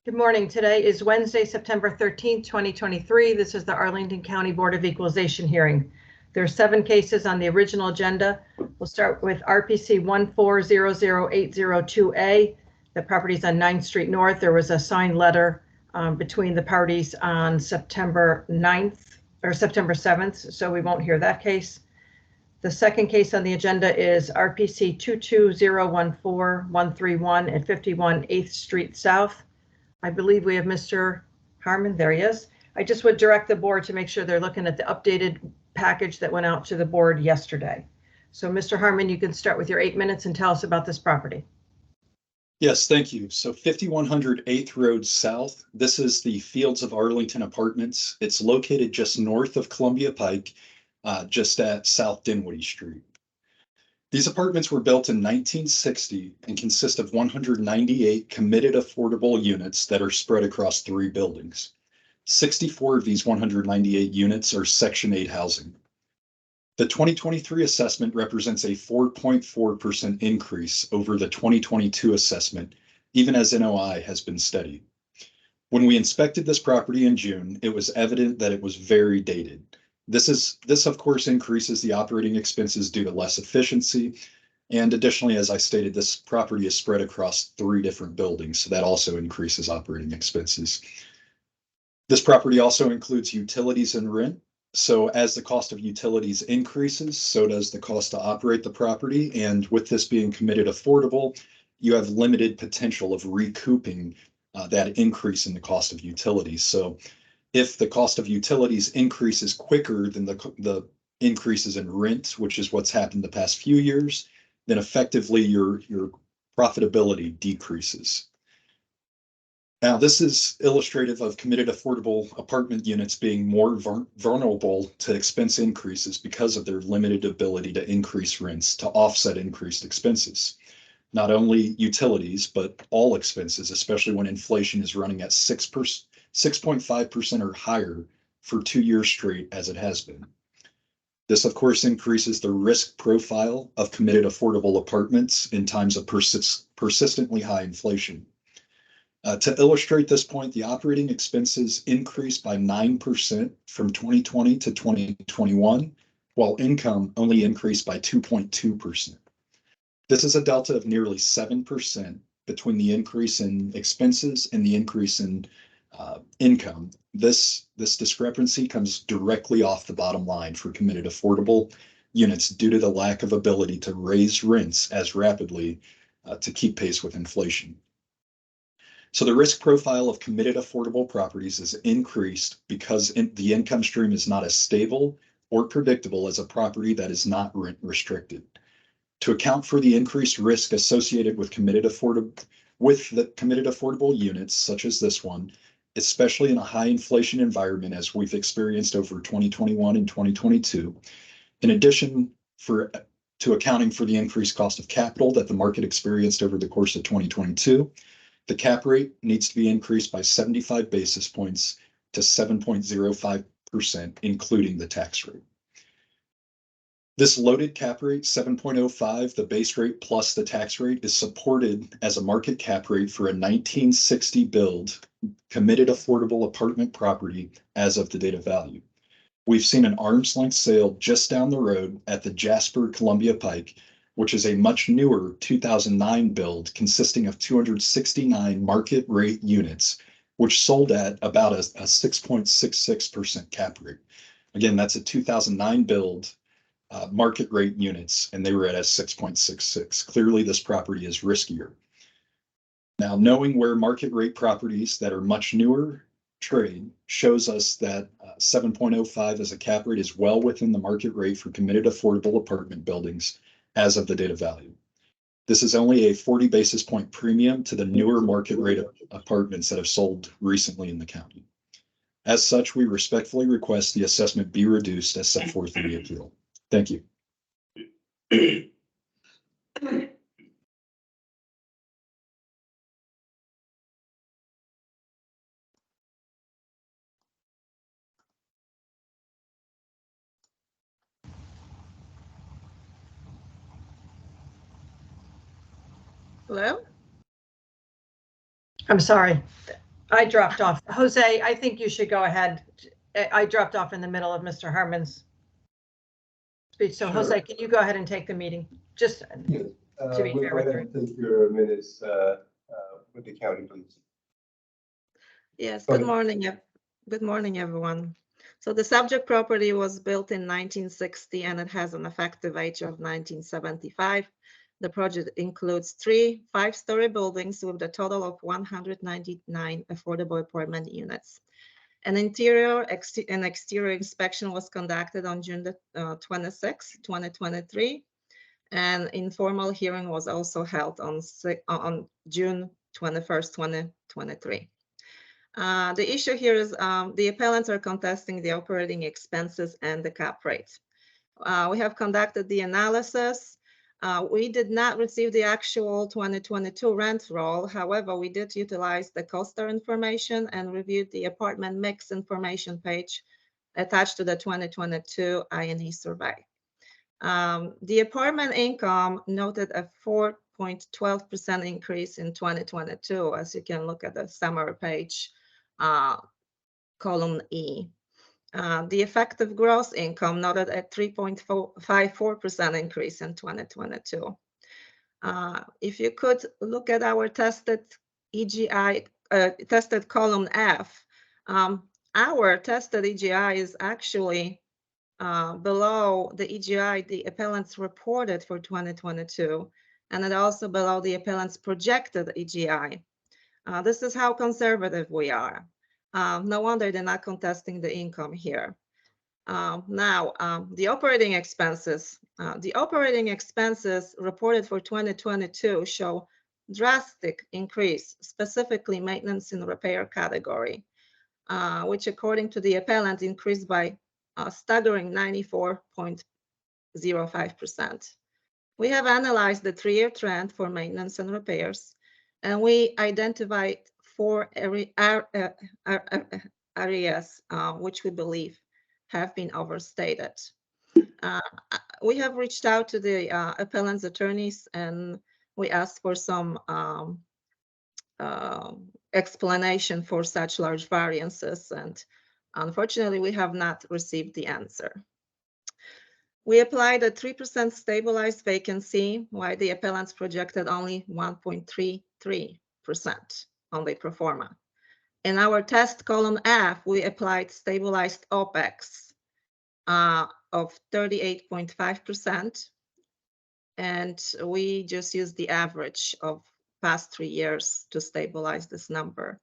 Good morning. Today is Wednesday, September 13th, 2023. This is the Arlington County Board of Equalization hearing. There are 7 cases on the original agenda. We'll start with RPC 1400802A. The property's on 9th Street North. There was a signed letter between the parties on September 9th or September 7th, so we won't hear that case. The second case on the agenda is RPC 22014-131 at 51 8th Street South. I believe we have Mr. Harmon. There he is. I just would direct the board to make sure they're looking at the updated package that went out to the board yesterday. So Mr. Harmon, you can start with your 8 minutes and tell us about this property. Yes, thank you. So 5100 8th Road South. This is the Fields of Arlington Apartments. It's located just north of Columbia Pike, just at South Dinwiddie Street. These apartments were built in 1960 and consist of 198 committed affordable units that are spread across 3 buildings. 64 of these 198 units are Section 8 housing. The 2023 assessment represents a 4.4% increase over the 2022 assessment, even as NOI has been steady. When we inspected this property in June, it was evident that it was very dated. This of course increases the operating expenses due to less efficiency. And additionally, as I stated, this property is spread across 3 different buildings, so that also increases operating expenses. This property also includes utilities and rent. So as the cost of utilities increases, so does the cost to operate the property. And with this being committed affordable, you have limited potential of recouping that increase in the cost of utilities. So if the cost of utilities increases quicker than the increases in rent, which is what's happened the past few years, then effectively your profitability decreases. Now, this is illustrative of committed affordable apartment units being more vulnerable to expense increases because of their limited ability to increase rents to offset increased expenses. Not only utilities, but all expenses, especially when inflation is running at 6.5% or higher for 2 years straight, as it has been. This, of course, increases the risk profile of committed affordable apartments in times of persistently high inflation. To illustrate this point, the operating expenses increased by 9% from 2020 to 2021, while income only increased by 2.2%. This is a delta of nearly 7% between the increase in expenses and the increase in income. This discrepancy comes directly off the bottom line for committed affordable units due to the lack of ability to raise rents as rapidly to keep pace with inflation. So the risk profile of committed affordable properties is increased because the income stream is not as stable or predictable as a property that is not rent restricted. To account for the increased risk associated with the committed affordable units, such as this one, especially in a high inflation environment as we've experienced over 2021 and 2022, in addition to accounting for the increased cost of capital that the market experienced over the course of 2022, the cap rate needs to be increased by 75 basis points to 7.05%, including the tax rate. This loaded cap rate, 7.05, the base rate plus the tax rate, is supported as a market cap rate for a 1960 build committed affordable apartment property as of the date of value. We've seen an arm's length sale just down the road at the Jasper Columbia Pike, which is a much newer 2009 build consisting of 269 market rate units, which sold at about a 6.66% cap rate. Again, that's a 2009 build, market rate units, and they were at a 6.66. Clearly, this property is riskier. Now, knowing where market rate properties that are much newer trade shows us that 7.05 as a cap rate is well within the market rate for committed affordable apartment buildings as of the date of value. This is only a 40 basis point premium to the newer market rate apartments that have sold recently in the county. As such, we respectfully request the assessment be reduced as set forth in the appeal. Thank you. Hello? I'm sorry, I dropped off. Jose, I think you should go ahead. I dropped off in the middle of Mr. Harmon's speech. So Sure. Jose, can you go ahead and take the meeting? Just Yes, to be we'll fair go with ahead and take your minutes with the county, please. Yes, Go good ahead. morning. Good morning, everyone. So the subject property was built in 1960 and it has an effective age of 1975. The project includes 3 5-story buildings with a total of 199 affordable apartment units. An interior and exterior inspection was conducted on June 26, 2023, and informal hearing was also held on June 21st, 2023. The issue here is the appellants are contesting the operating expenses and the cap rate. We have conducted the analysis. We did not receive the actual 2022 rent roll. However, we did utilize the COSTAR information and reviewed the apartment mix information page attached to the 2022 I&E survey. The apartment income noted a 4.12% increase in 2022, as you can look at the summary page, column E. The effective gross income noted a 3.54% increase in 2022. If you could look at our tested EGI, tested column F, our tested EGI is actually below the EGI the appellants reported for 2022, and it also below the appellants projected EGI. This is how conservative we are. No wonder they're not contesting the income here. Now, the operating expenses. The operating expenses reported for 2022 show drastic increase, specifically maintenance and repair category, which according to the appellant increased by a staggering 94.05%. We have analyzed the 3-year trend for maintenance and repairs, and we identified 4 areas which we believe have been overstated. We have reached out to the appellant's attorneys and we asked for some explanation for such large variances, and unfortunately we have not received the answer. We applied a 3% stabilized vacancy, while the appellants projected only 1.33% on the pro forma. In our test column F, we applied stabilized OPEX of 38.5%, and we just used the average of past 3 years to stabilize this number.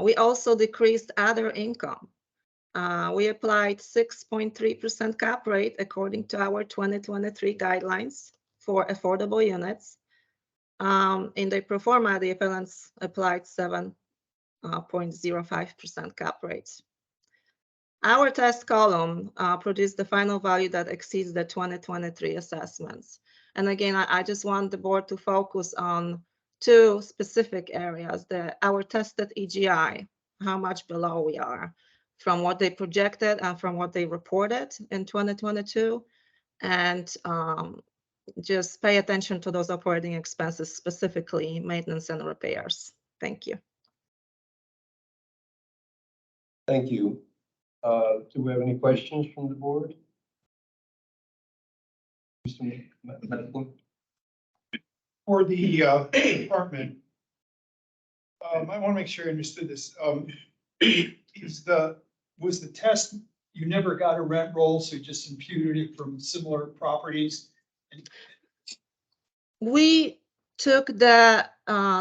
We also decreased other income. We applied 6.3% cap rate according to our 2023 guidelines for affordable units. In the pro forma, the appellants applied 7.05% cap rates. Our test column produced the final value that exceeds the 2023 assessments. And again, I just want the board to focus on 2 specific areas: our tested EGI, how much below we are from what they projected and from what they reported in 2022, and just pay attention to those operating expenses, specifically maintenance and repairs. Thank you. Thank you. Do we have any questions from the board? For the apartment, I want to make sure I understood this. Was the test, you never got a rent roll, so you just imputed it from similar properties? We took the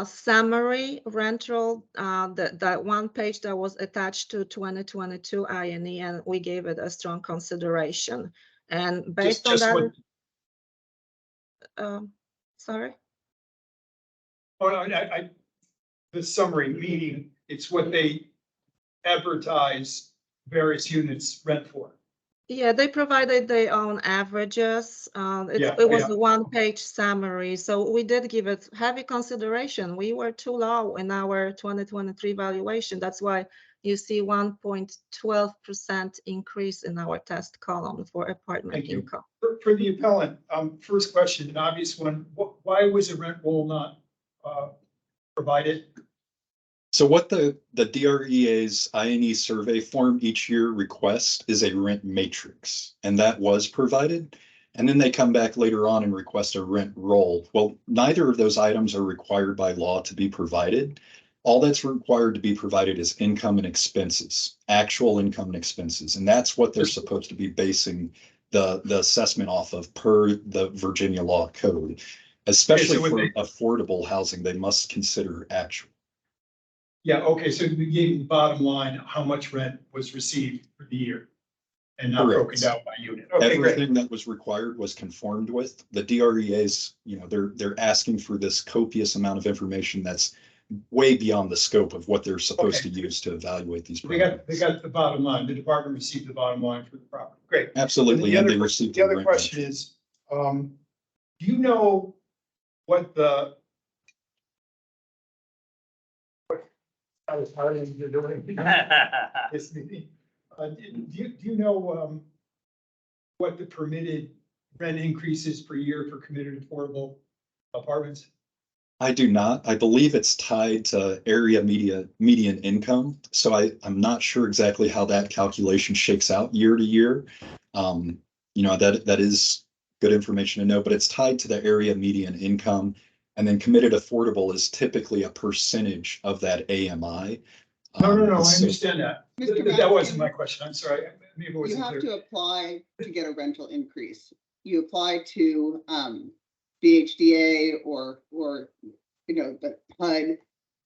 summary rental, that one page that was attached to 2022 I&E, and we gave it a strong consideration. And based on that, sorry? Oh, the summary, meaning it's what they advertise various units rent for. Yeah, they provided their own averages. It was a 1-page summary, so we did give it heavy consideration. We were too low in our 2023 valuation. That's why you see 1.12% increase in our test column for apartment income. For the appellant, first question, an obvious one: why was a rent roll not provided? So what the DREA's INE survey form each year requests is a rent matrix, and that was provided. And then they come back later on and request a rent roll. Well, neither of those items are required by law to be provided. All that's required to be provided is income and expenses, actual income and expenses. And that's what they're supposed to be basing the assessment off of per the Virginia law code. Especially for affordable housing, they must consider actual. Yeah, okay, so we gave the bottom line, how much rent was received for the year and not Correct. broken down by unit. Okay, great. Everything that was required was conformed with. The DREA's, they're asking for this copious amount of information that's way beyond the scope of what they're supposed to use to evaluate these They properties. got the bottom line. The department received the bottom line for the property. Great. Absolutely, and they received The other rent question matrix. is, do you know what the I was hardly you're doing. This meeting. Do you know what the permitted rent increases per year for committed affordable apartments? I do not. I believe it's tied to area median income. So I'm not sure exactly how that calculation shakes out year to year. That is good information to know, but it's tied to the area median income. And then committed affordable is typically a percentage of that AMI. No, I So understand that. Mr. That wasn't my question. I'm sorry. Maybe it You wasn't have clear. to apply to get a rental increase. You apply to BHDA or the HUD,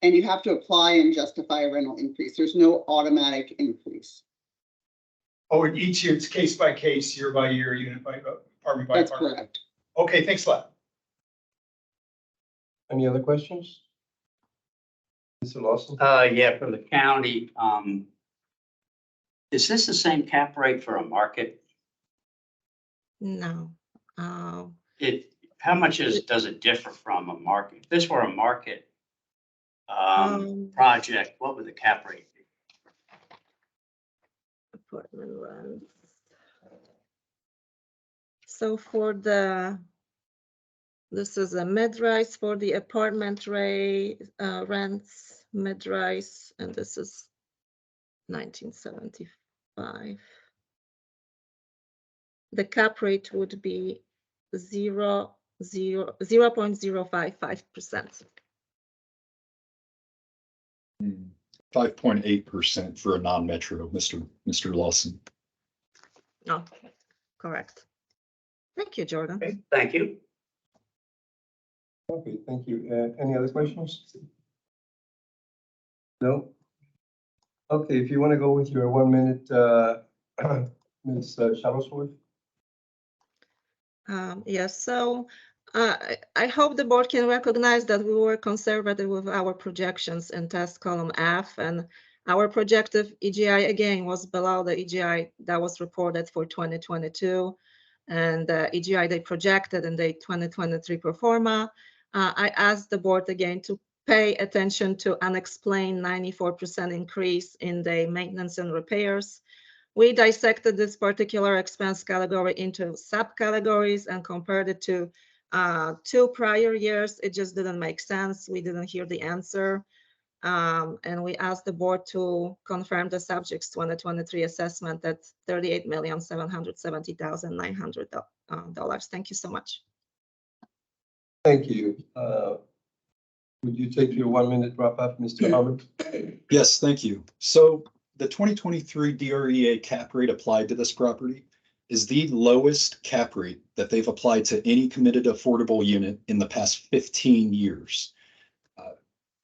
and you have to apply and justify a rental increase. There's no automatic increase. Oh, and each year it's case by case, year by year, unit by apartment by That's apartment. correct. Okay, thanks a lot. Any other questions? Mr. Lawson? Yeah, for the county, is this the same cap rate for a market? No. How much does it differ from a market? If this were a market project, what would the cap rate be? Apartment rents. So this is a mid-rise for the apartment rents, mid-rise, and this is 1975. The cap rate would be 0.055%. 5.8% for a non-metro, Mr. Lawson. Oh, correct. Thank you, Jordan. Okay, thank you. Okay, thank you. Any other questions? No? Okay, if you want to go with your 1 minute, Ms. Shuttlesworth. Yes, so I hope the board can recognize that we were conservative with our projections in test column F, and our projected EGI again was below the EGI that was reported for 2022, and the EGI they projected in the 2023 pro forma. I asked the board again to pay attention to unexplained 94% increase in the maintenance and repairs. We dissected this particular expense category into subcategories and compared it to 2 prior years. It just didn't make sense. We didn't hear the answer. And we asked the board to confirm the subject's 2023 assessment at $38,770,900. Thank you so much. Thank you. Would you take your 1 minute wrap up, Mr. Harmon? Yes, thank you. So the 2023 DREA cap rate applied to this property is the lowest cap rate that they've applied to any committed affordable unit in the past 15 years.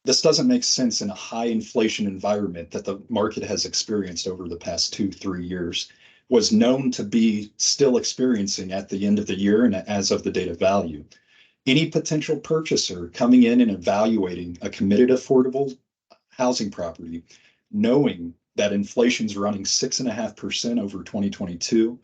This doesn't make sense in a high inflation environment that the market has experienced over the past 2-3 years, was known to be still experiencing at the end of the year and as of the date of value. Any potential purchaser coming in and evaluating a committed affordable housing property, knowing that inflation's running 6.5% over 2022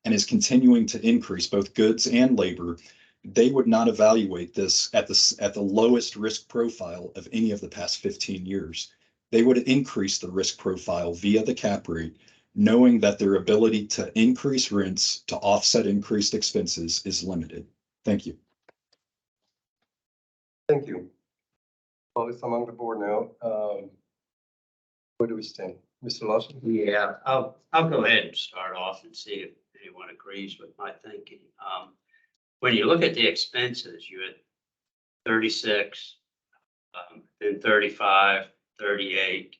and is continuing to increase both goods and labor, they would not evaluate this at the lowest risk profile of any of the past 15 years. They would increase the risk profile via the cap rate, knowing that their ability to increase rents to offset increased expenses is limited. Thank you. Thank you. Well, it's among the board now. Where do we stand? Mr. Lawson? Yeah, I'll go ahead and start off and see if anyone agrees with my thinking. When you look at the expenses, you had 36, then 35, 38,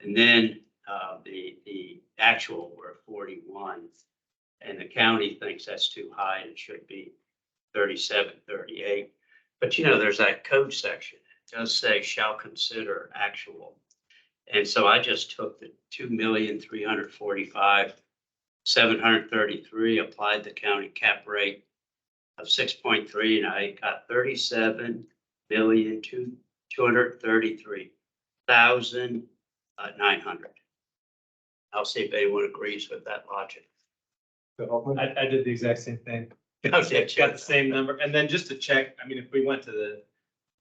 and then the actual were 41. And the county thinks that's too high and it should be 37, 38. But you know, there's that code section. It does say shall consider actual. And so I just took the 2,345,733, applied the county cap rate of 6.3, and I got 37,233,900. I'll see if anyone agrees with that logic. Mr. Hoffman? I did the exact same thing. Okay, Got the same number. And then just to check, I mean, if we went to the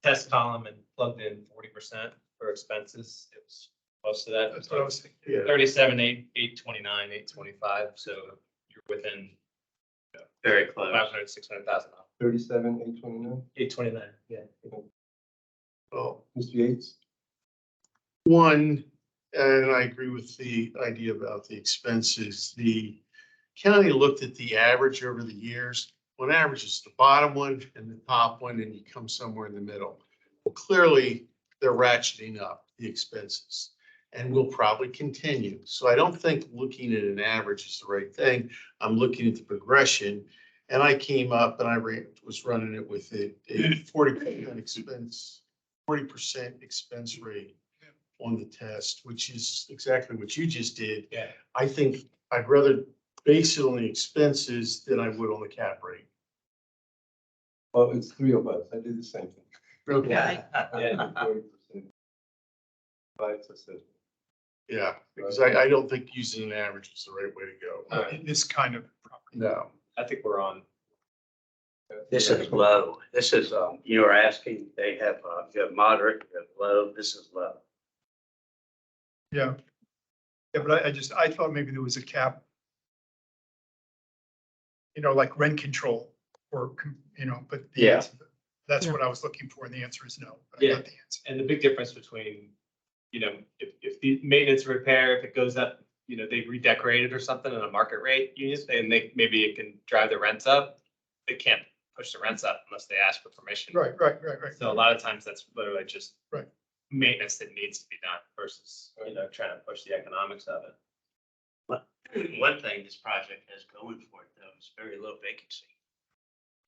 test column and plugged in 40% for expenses, it was close to that. That's what I was thinking. 37,829, 825. So you're within Very close. 500, 600,000. 37,829. 829, yeah. Well, Mr. Yates? one, and I agree with the idea about the expenses. The county looked at the average over the years. One averages the bottom one and the top one, and you come somewhere in the middle. Well, clearly, they're ratcheting up the expenses and will probably continue. So I don't think looking at an average is the right thing. I'm looking at the progression. And I came up and I was running it with a 40% expense, 40% expense rate on the test, which is exactly what you just did. Yeah. I think I'd rather base it on the expenses than I would on the cap rate. Well, it's three of us. I did the same thing. Okay. Yeah. 40%. 5%. Yeah, because I don't think using an average is the right way to go. In this kind of property. No. I think we're on. This is low. This is, you were asking, they have, you have moderate, you have low, this is low. Yeah. Yeah, but I thought maybe there was a cap. You know, like rent control or, you know, but the Yeah. answer- that's what I was looking for and the answer is no. I Yeah. got the answer. And the big difference between, you know, if the maintenance repair, if it goes up, you know, they redecorate it or something at a market rate unit, and maybe it can drive the rents up. They can't push the rents up unless they ask for permission. Right. So a lot of times that's literally just Right. maintenance that needs to be done versus, you know, trying to push the economics of it. One thing this project has going for it though is very low vacancy.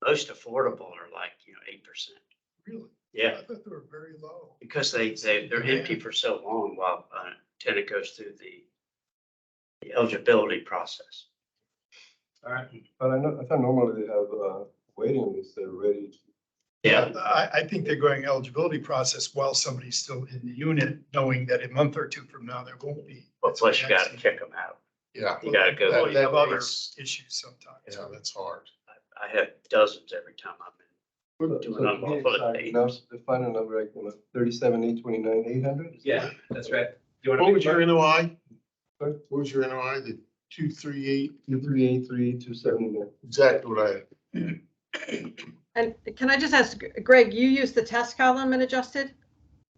Most affordable are like, 8%. Really? Yeah, I thought they were very low. because they're empty for so long while tenant goes through the eligibility process. All right. But I thought normally they have a waiting list. They're ready. Yeah, I think they're going eligibility process while somebody's still in the unit, knowing that a month or two from now, there won't be. but plus you gotta kick them out. Yeah. You gotta go. Well, you have other makes- issues sometimes. Yeah, that's hard. I have dozens every time I'm in. So Doing to unlawful be exact, dates. now the final number I came up, 37,829,800. Yeah, that's right. You want What to was your NOI? Sorry? What was your NOI? The 238? 238,327. Exactly what I had. And can I just ask, Greg, you used the test column and adjusted?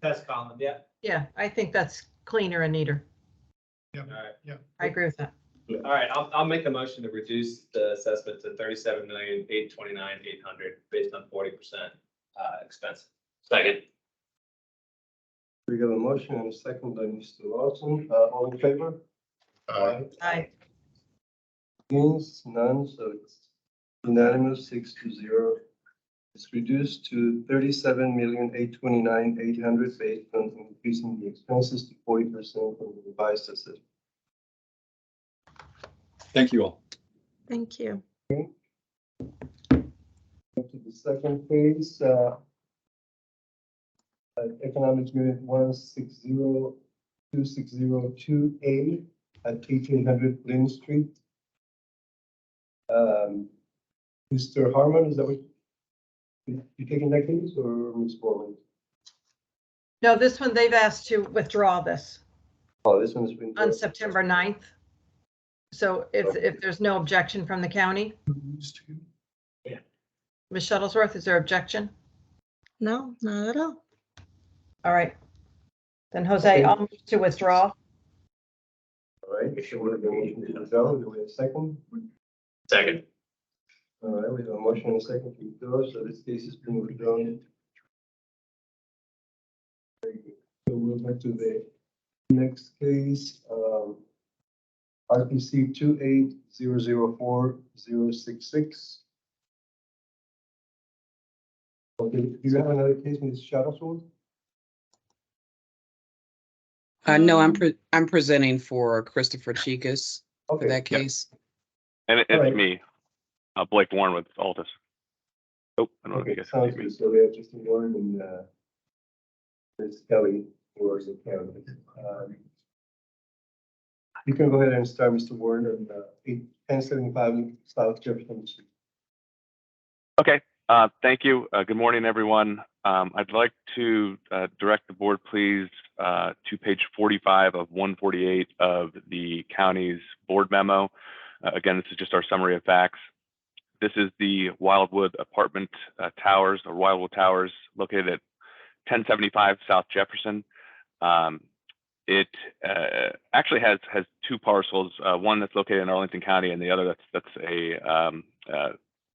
test column? Yeah. Yeah, I think that's cleaner and neater. All right. I agree with that. All right, I'll make a motion to reduce the assessment to 37,829,800 based on 40% expense. Second. We have a motion and a second by Mr. Lawson. All in favor? Aye. Against, none, so it's unanimous, 6-0. It's reduced to 37,829,800 based on increasing the expenses to 40% from the revised assessment. Thank you all. Thank you. To the second phase, economic unit 1602602A at 1800 Lynn Street. Mr. Harmon, is that what you taking that case or Ms. Foreman? No, this one, they've asked to withdraw this Oh, this one's been. on September 9th. So if there's no objection from the county, Ms. Shuttlesworth, is there objection? No, not at all. All right. Then Jose, I'll move to withdraw. right, so we're going to withdraw. Do we have a second? Second. All right, we have a motion and a second to withdraw, so this case is being withdrawn. Very good. So we'll go to the next case, RPC 28004-066. Okay, do you have another case, Ms. Shadowsworth? No, I'm presenting for Christopher Chicas for Okay, that case. And it's Alright. me, Blake Warren with Altus. Oh, I don't know if you okay, guys can sounds see me. good. So we have Justin Warren and Ms. Kelly for the county. You can go ahead and start, Mr. Warren, on 1075 South Jefferson Street. Okay, thank you. Good morning, everyone. I'd like to direct the board, please, to page 45 of 148 of the county's board memo. Again, this is just our summary of facts. This is the Wildwood apartment towers, or Wildwood Towers, located at 1075 South Jefferson. It actually has two parcels, one that's located in Arlington County and the other that's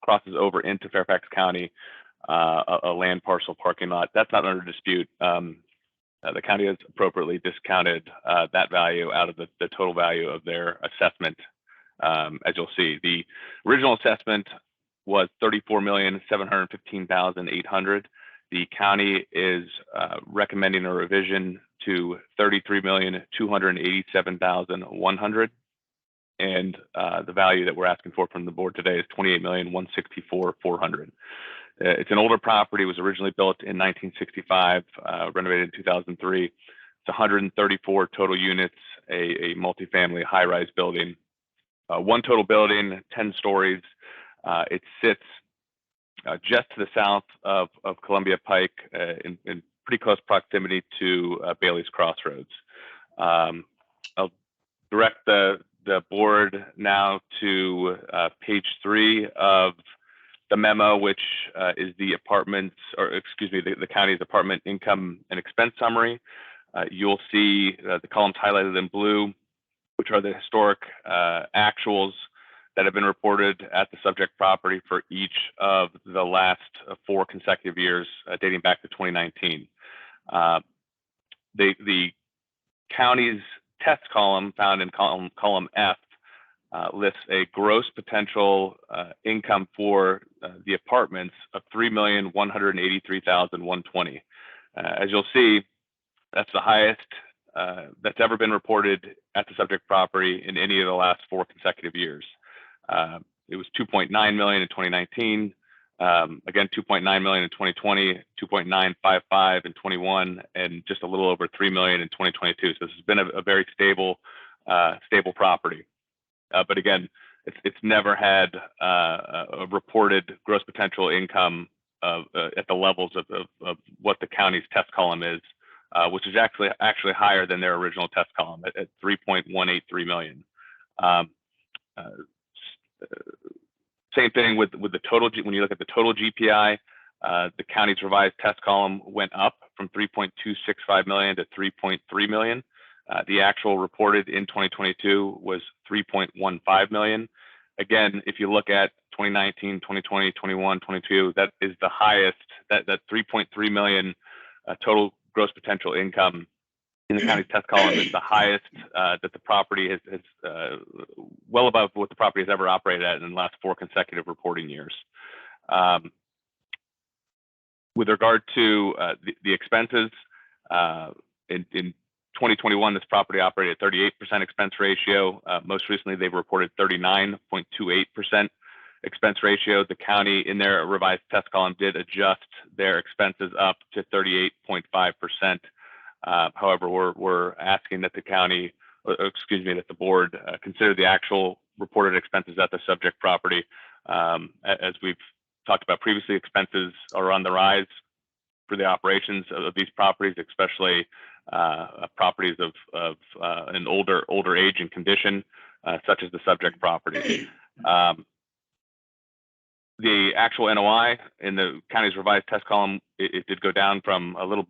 crosses over into Fairfax County, a land parcel parking lot. That's not under dispute. The county has appropriately discounted that value out of the total value of their assessment. As you'll see, the original assessment was $34,715,800. The county is recommending a revision to $33,287,100, and the value that we're asking for from the board today is $28,164,400. It's an older property. It was originally built in 1965, renovated in 2003. It's 134 total units, a multifamily high-rise building. One total building, 10 stories. It sits just to the south of Columbia Pike, in pretty close proximity to Bailey's Crossroads. I'll direct the board now to page 3 of the memo, which is the apartments, or excuse me, the county's apartment income and expense summary. You'll see the columns highlighted in blue, which are the historic actuals that have been reported at the subject property for each of the last 4 consecutive years, dating back to 2019. The county's test column, found in column F, lists a gross potential income for the apartments of $3,183,120. As you'll see, that's the highest that's ever been reported at the subject property in any of the last 4 consecutive years. It was 2.9 million in 2019, again 2.9 million in 2020, 2.955 in 21, and just a little over 3 million in 2022. So this has been a very stable property. But again, it's never had a reported gross potential income at the levels of what the county's test column is, which is actually higher than their original test column at 3.183 million. Same thing with the total. When you look at the total GPI, the county's revised test column went up from 3.265 million to 3.3 million. The actual reported in 2022 was 3.15 million. Again, if you look at 2019, 2020, 21, 22, that is the highest. That 3.3 million total gross potential income in the county's test column is the highest that the property has well above what the property has ever operated at in the last 4 consecutive reporting years. With regard to the expenses, in 2021, this property operated at 38% expense ratio. Most recently, they've reported 39.28% expense ratio. The county, in their revised test column, did adjust their expenses up to 38.5%. However, we're asking that the county, that the board consider the actual reported expenses at the subject property. As we've talked about previously, expenses are on the rise for the operations of these properties, especially properties of an older age and condition, such as the subject property. The actual NOI in the county's revised test column, it did go down from a little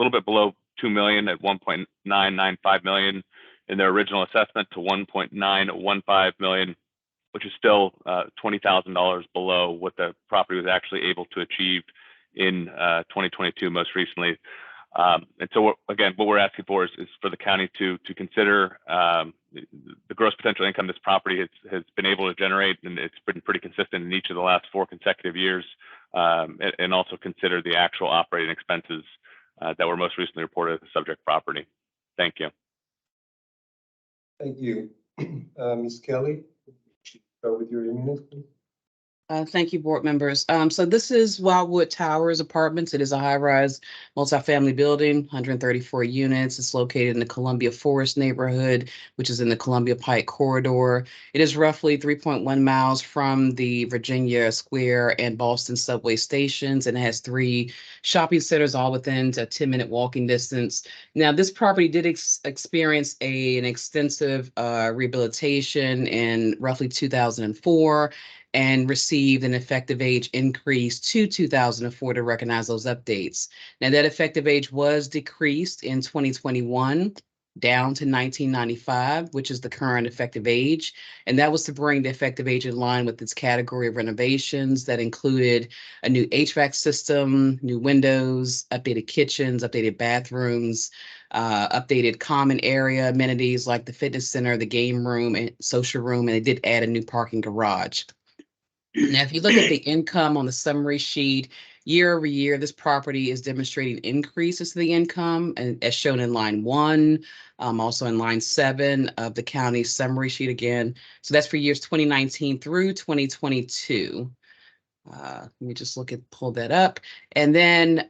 bit below 2 million at 1.995 million in their original assessment to 1.915 million, which is still $20,000 below what the property was actually able to achieve in 2022 most recently. And so again, what we're asking for is for the county to consider the gross potential income this property has been able to generate, and it's been pretty consistent in each of the last 4 consecutive years, and also consider the actual operating expenses that were most recently reported as the subject property. Thank you. Thank you. Ms. Kelly, go with your minute, please. Thank you, board members. So this is Wildwood Towers Apartments. It is a high-rise multifamily building, 134 units. It's located in the Columbia Forest neighborhood, which is in the Columbia Pike corridor. It is roughly 3.1 miles from the Virginia Square and Boston subway stations, and it has 3 shopping centers all within a 10-minute walking distance. Now, this property did experience an extensive rehabilitation in roughly 2004. And received an effective age increase to 2004 to recognize those updates. Now, that effective age was decreased in 2021 down to 1995, which is the current effective age. And that was to bring the effective age in line with its category of renovations that included a new HVAC system, new windows, updated kitchens, updated bathrooms, updated common area amenities like the fitness center, the game room, and social room, and it did add a new parking garage. Now, if you look at the income on the summary sheet, year over year, this property is demonstrating increases to the income, and as shown in line 1, also in line 7 of the county summary sheet again. So that's for years 2019 through 2022. Let me just pull that up. And then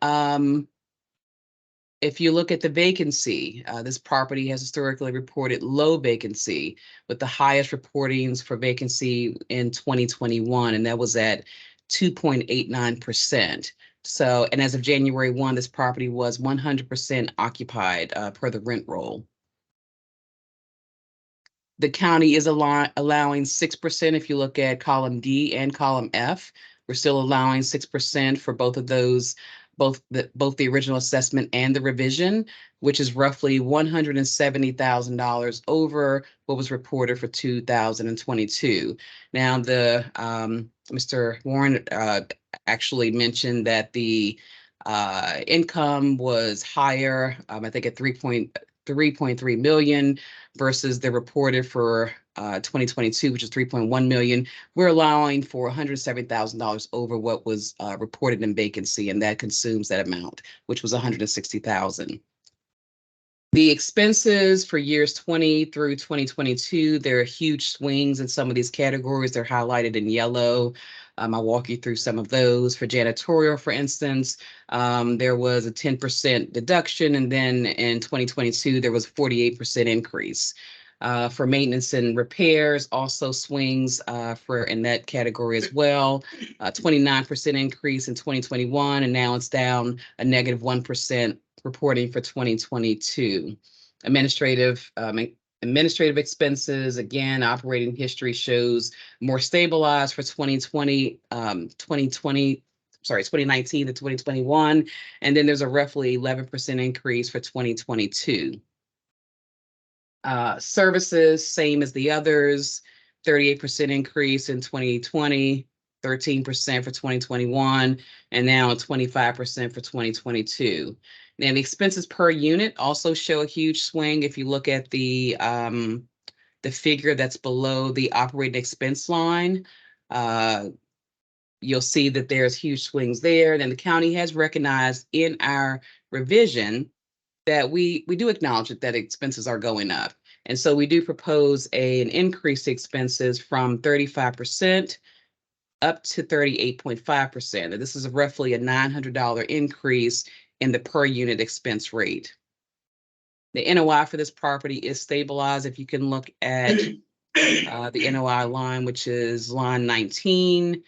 if you look at the vacancy, this property has historically reported low vacancy, with the highest reportings for vacancy in 2021, and that was at 2.89%. So, and as of January 1, this property was 100% occupied per the rent roll. The county is allowing 6% if you look at column D and column F. We're still allowing 6% for both of those, both the original assessment and the revision, which is roughly $170,000 over what was reported for 2022. Now, Mr. Warren actually mentioned that the income was higher, I think at 3.3 million versus the reported for 2022, which is 3.1 million. We're allowing for $170,000 over what was reported in vacancy, and that consumes that amount, which was 160,000. The expenses for years 20 through 2022, there are huge swings in some of these categories. They're highlighted in yellow. I'll walk you through some of those. For janitorial, for instance, there was a 10% deduction, and then in 2022, there was a 48% increase. For maintenance and repairs, also swings in that category as well. 29% increase in 2021, and now it's down a negative 1% reporting for 2022. Administrative expenses, again, operating history shows more stabilized for 2019 to 2021, and then there's a roughly 11% increase for 2022. Services, same as the others, 38% increase in 2020, 13% for 2021, and now 25% for 2022. And the expenses per unit also show a huge swing. If you look at the figure that's below the operating expense line, you'll see that there's huge swings there. And then the county has recognized in our revision that we do acknowledge that expenses are going up. And so we do propose an increase to expenses from 35% up to 38.5%. And this is roughly a $900 increase in the per unit expense rate. The NOI for this property is stabilized. If you can look at the NOI line, which is line 19,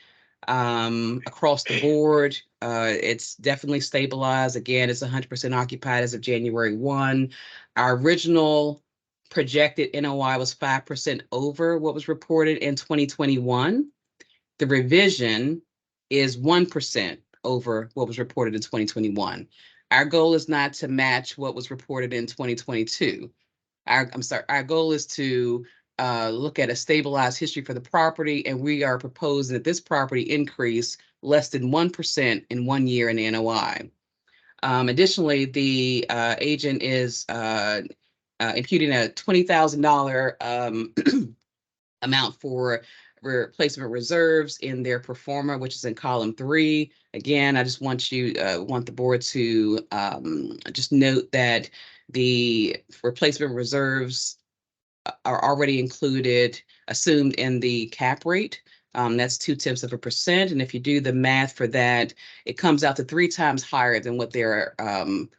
across the board, it's definitely stabilized. Again, it's 100% occupied as of January 1. Our original projected NOI was 5% over what was reported in 2021. The revision is 1% over what was reported in 2021. Our goal is not to match what was reported in 2022. our goal is to look at a stabilized history for the property, and we are proposing that this property increase less than 1% in 1 year in NOI. Additionally, the agent is imputing a $20,000 amount for replacement reserves in their pro forma, which is in column 3. Again, I just want the board to just note that the replacement reserves are already assumed in the cap rate. That's 0.2%. And if you do the math for that, it comes out to 3 times higher than what they're than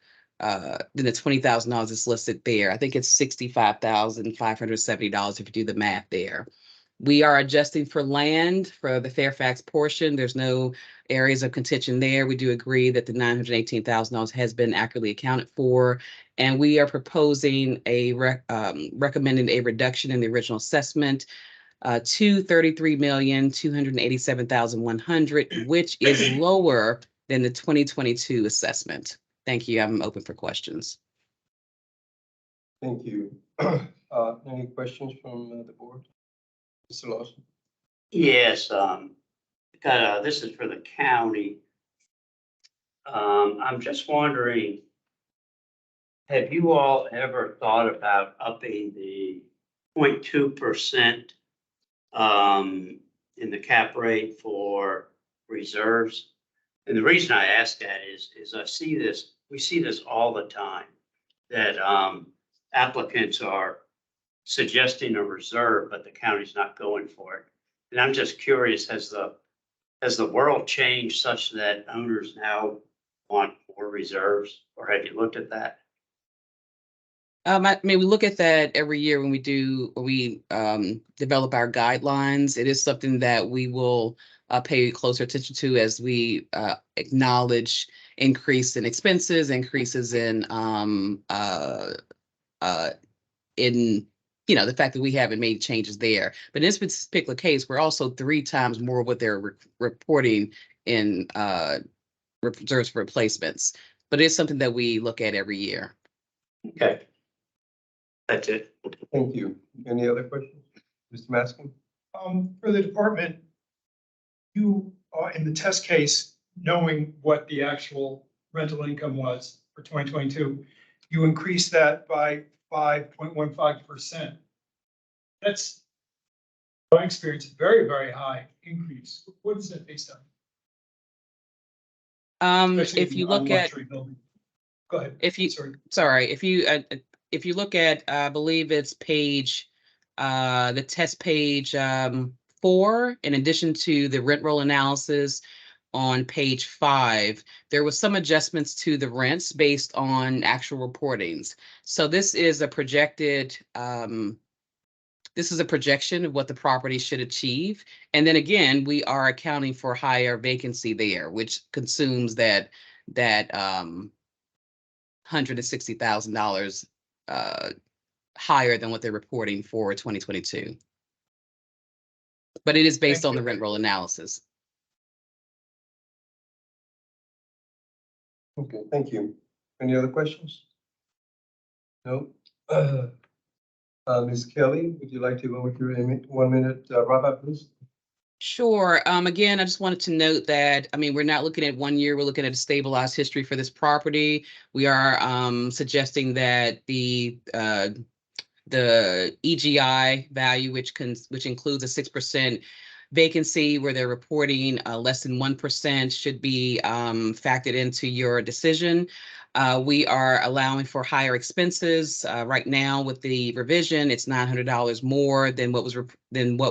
the $20,000 that's listed there. I think it's $65,570 if you do the math there. We are adjusting for land for the Fairfax portion. There's no areas of contention there. We do agree that the $918,000 has been accurately accounted for. And we are proposing recommending a reduction in the original assessment to $33,287,100, which is lower than the 2022 assessment. Thank you. I'm open for questions. Thank you. Any questions from the board? Mr. Lawson? Yes, this is for the county. I'm just wondering, have you all ever thought about upping the 0.2% in the cap rate for reserves? And the reason I ask that is we see this all the time, that applicants are suggesting a reserve, but the county's not going for it. And I'm just curious, has the world changed such that owners now want more reserves, or have you looked at that? I mean, we look at that every year when we develop our guidelines. It is something that we will pay closer attention to as we acknowledge increase in expenses, increases in the fact that we haven't made changes there. But in this particular case, we're also 3 times more what they're reporting in reserves for replacements. But it's something that we look at every year. Okay. That's it. Thank you. Any other questions? Mr. Maskin? For the department, you in the test case, knowing what the actual rental income was for 2022, you increased that by 5.15%. That's, in my experience, a very, very high increase. What is that based on? If you look at, go ahead. If you look at, I believe it's the test page 4, in addition to the rent roll analysis on page 5, there was some adjustments to the rents based on actual reportings. So this is a projected, this is a projection of what the property should achieve. And then again, we are accounting for higher vacancy there, which consumes that $160,000 higher than what they're reporting for 2022. But it is based on the rent roll analysis. Okay, thank you. Any other questions? No? Ms. Kelly, would you like to go with your 1 minute wrap up, please? Sure. Again, I just wanted to note that, I mean, we're not looking at 1 year, we're looking at a stabilized history for this property. We are suggesting that the EGI value, which includes a 6% vacancy where they're reporting less than 1%, should be factored into your decision. We are allowing for higher expenses. Right now with the revision, it's $900 more than what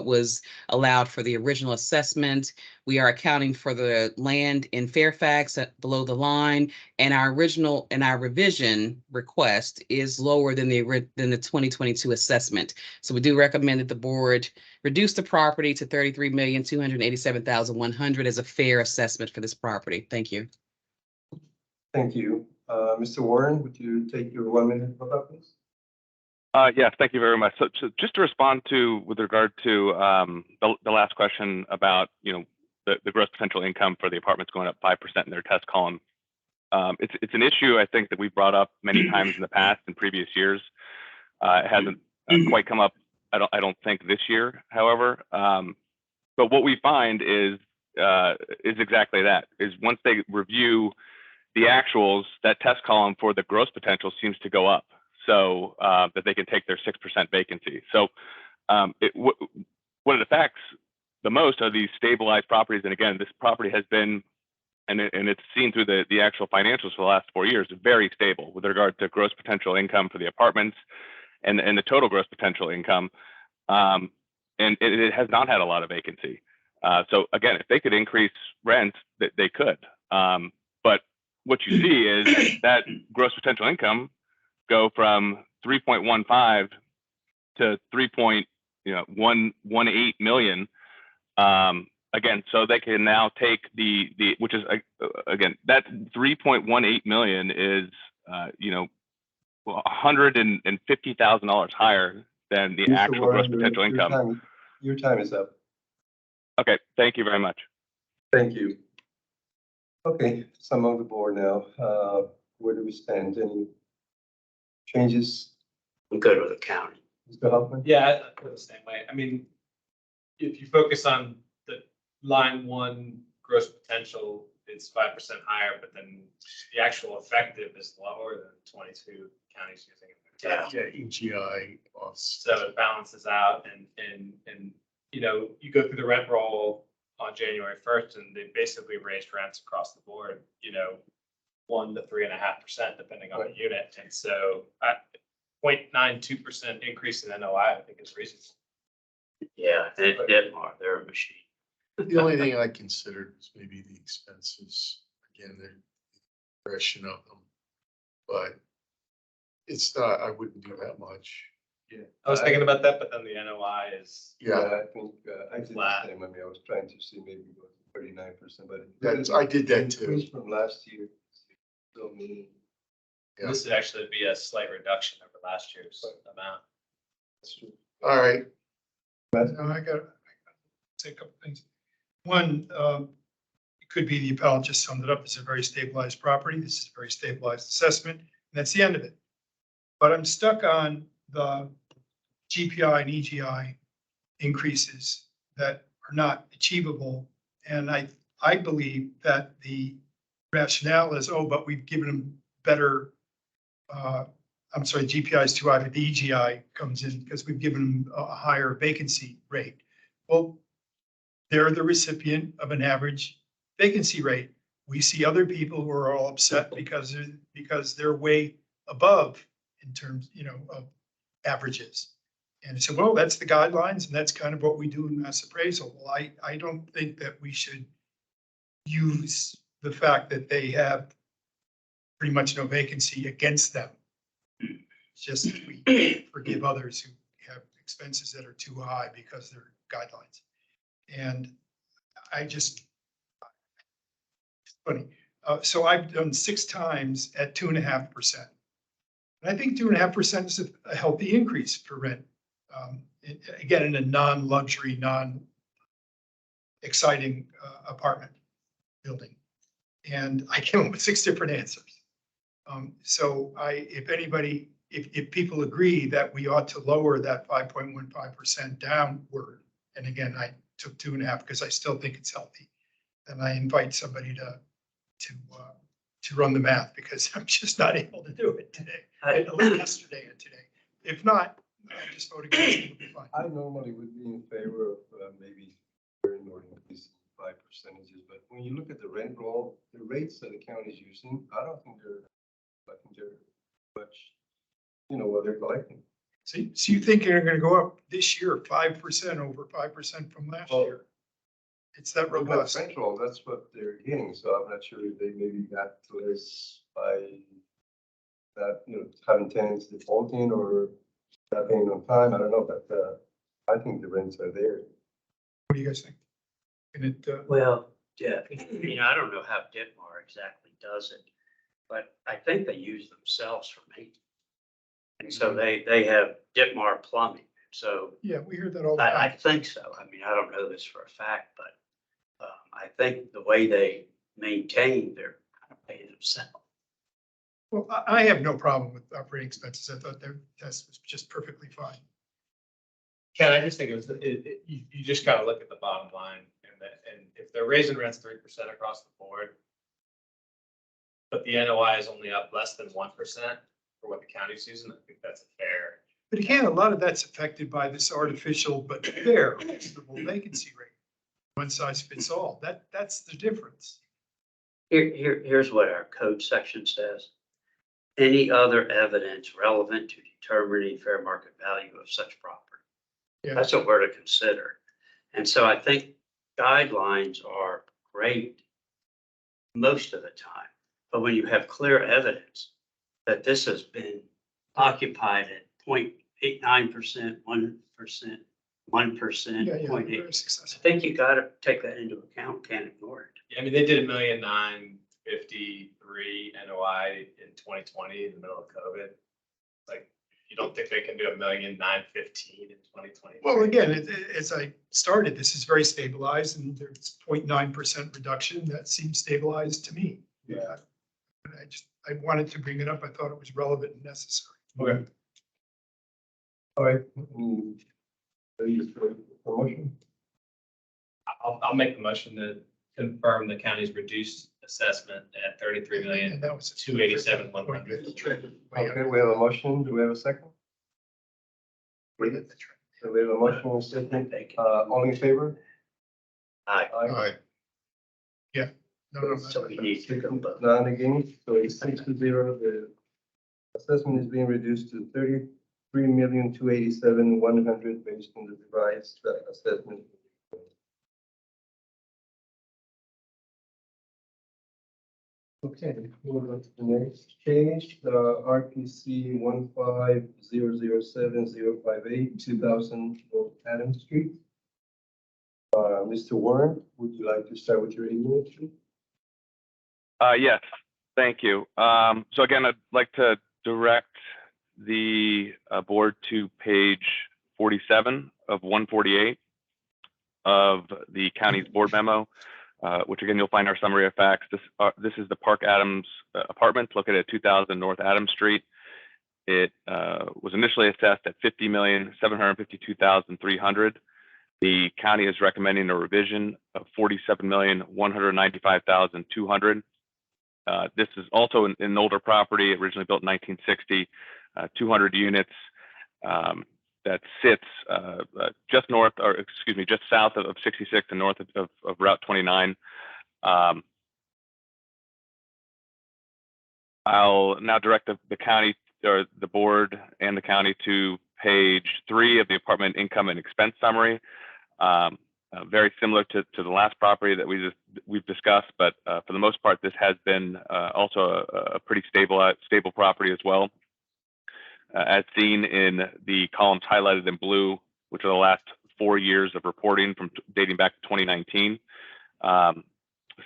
was allowed for the original assessment. We are accounting for the land in Fairfax below the line, and our revision request is lower than the 2022 assessment. So we do recommend that the board reduce the property to $33,287,100 as a fair assessment for this property. Thank you. Thank you. Mr. Warren, would you take your 1 minute wrap up, please? Yes, thank you very much. So just to respond with regard to the last question about, the gross potential income for the apartments going up 5% in their test column. It's an issue I think that we've brought up many times in the past in previous years. It hasn't quite come up, I don't think this year, however. But what we find is exactly that, is once they review the actuals, that test column for the gross potential seems to go up, so that they can take their 6% vacancy. So what it affects the most are these stabilized properties. And again, this property has been, and it's seen through the actual financials for the last 4 years, very stable with regard to gross potential income for the apartments and the total gross potential income. And it has not had a lot of vacancy. So again, if they could increase rents, they could. But what you see is that gross potential income go from 3.15 to 3.118 million. Again, so they can now take the which is again, that 3.18 million is $150,000 higher than the Mr. actual Warren, gross potential income. Your time is up. Okay, thank you very much. Thank you. Okay, some of the board now. Where do we stand? Any changes? I'm good with the county. Mr. Hoffman? Yeah, I feel the same way. I mean, if you focus on the line one gross potential, it's 5% higher, but then the actual effective is lower than 22 counties using it. Yeah. Yeah, EGI loss. So it balances out, and you go through the rent roll on January 1st, and they basically raised rents across the board, 1 to 3.5%, depending on the unit. And so 0.92% increase in NOI, I think is reasonable. Yeah, Ditmar, they're a machine. The only thing I considered was maybe the expenses, again, the progression of them. But it's not, I wouldn't do that much. Yeah, I was thinking about that, but then the NOI is. Yeah, I think I did the Flat. same. I mean, I was trying to see maybe go to 39%, but I did that too. Increase from last year. So many. Yeah. This would actually be a slight reduction over last year's amount. That's true. All right. Now I got to say a couple things. One, it could be the appellant just summed it up. It's a very stabilized property. This is a very stabilized assessment, and that's the end of it. But I'm stuck on the GPI and EGI increases that are not achievable. And I believe that the rationale is, but we've given them better, I'm sorry, GPI is too high, but the EGI comes in because we've given them a higher vacancy rate. Well, they're the recipient of an average vacancy rate. We see other people who are all upset because they're way above in terms, of averages. And so, well, that's the guidelines, and that's kind of what we do in mass appraisal. Well, I don't think that we should use the fact that they have pretty much no vacancy against them. It's just we forgive others who have expenses that are too high because they're guidelines. And it's funny. So I've done 6 times at 2.5%. And I think 2.5% is a healthy increase for rent. Again, in a non-luxury, non-exciting apartment building. And I came up with 6 different answers. So if people agree that we ought to lower that 5.15% downward, and again, I took 2.5 because I still think it's healthy, then I invite somebody to run the math, because I'm just not able to do it today. I looked yesterday and today. If not, I just vote against it. It'll be fine. I normally would be in favor of maybe lowering or increasing 5%, but when you look at the rent roll, the rates that the county is using, I think they're much, what they're collecting. So you think they're going to go up this year 5% over 5% from last year? It's that robust. Central, that's what they're getting. So I'm not sure if they maybe got less by that, having tenants defaulting or not paying on time. I don't know, but I think the rents are there. What do you guys think? Well, yeah, I don't know how Ditmar exactly does it, but I think they use themselves for maintenance. And so they have Ditmar plumbing. So yeah, we hear that all the time. I think so. I mean, I don't know this for a fact, but I think the way they maintain, they're kind of paying themselves. Well, I have no problem with operating expenses. I thought their test was just perfectly fine. Ken, I just think it was, you just gotta look at the bottom line and if they're raising rents 3% across the board, but the NOI is only up less than 1% for what the county's using, I think that's fair. But again, a lot of that's affected by this artificial but fair reasonable vacancy rate. One size fits all. That's the difference. Here's what our code section says. Any other evidence relevant to determining fair market value of such property. Yeah. That's what we're to consider. And so I think guidelines are great most of the time. But when you have clear evidence that this has been occupied at 0.89%, 1%, 1%, Yeah, 0.8, very I successful. think you got to take that into account. Can't ignore it. Yeah, I mean, they did $1,953,000 NOI in 2020 in the middle of COVID. Like, you don't think they can do $1,915,000 in 2020? Well, again, as I started, this is very stabilized and there's 0.9% reduction. That seems stabilized to me. Yeah. And I wanted to bring it up. I thought it was relevant and necessary. Okay. All right. Ready for motion? I'll make the motion to confirm the county's reduced assessment at And that was $33,287,100. Okay, we have a motion. Do we have a second? So we have a motion and a second. All in favor? Aye. Aye. Yeah. No, So we need to go vote. None against, so it's 6-0. The assessment is being reduced to 33,287,100 based on the revised assessment. Okay, we'll go to the next change, RPC 15007-058, 2000 North Adams Street. Mr. Warren, would you like to start with your email? Yes, thank you. So again, I'd like to direct the board to page 47 of 148 of the county's board memo, which again, you'll find our summary of facts. This is the Park Adams apartments located at 2000 North Adams Street. It was initially assessed at $50,752,300. The county is recommending a revision of $47,195,200. This is also an older property, originally built in 1960, 200 units that sits just north, or excuse me, just south of 66 and north of Route 29. I'll now direct the county, or the board and the county, to page 3 of the apartment income and expense summary. Very similar to the last property that we've discussed, but for the most part, this has been also a pretty stable property as well. As seen in the columns highlighted in blue, which are the last 4 years of reporting from dating back to 2019.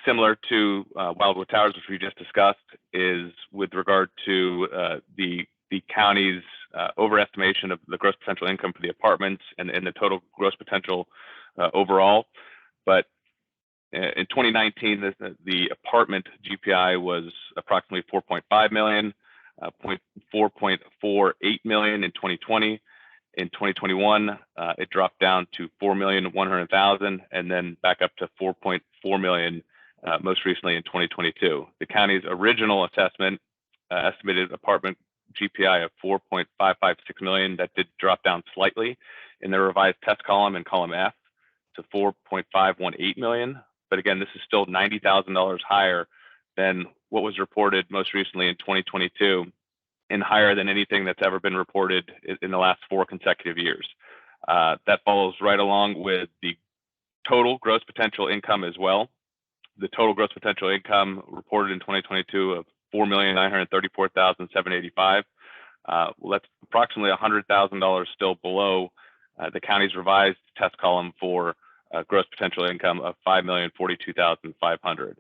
Similar to Wildwood Towers, which we just discussed, is with regard to the county's overestimation of the gross potential income for the apartments and the total gross potential overall. But in 2019, the apartment GPI was approximately 4.5 million, 4.48 million in 2020. In 2021, it dropped down to 4,100,000 and then back up to 4.4 million most recently in 2022. The county's original assessment estimated apartment GPI of 4.556 million. That did drop down slightly in the revised test column in column F to 4.518 million. But again, this is still $90,000 higher than what was reported most recently in 2022, and higher than anything that's ever been reported in the last 4 consecutive years. That follows right along with the total gross potential income as well. The total gross potential income reported in 2022 of $4,934,785. Well, that's approximately $100,000 still below the county's revised test column for gross potential income of $5,042,500.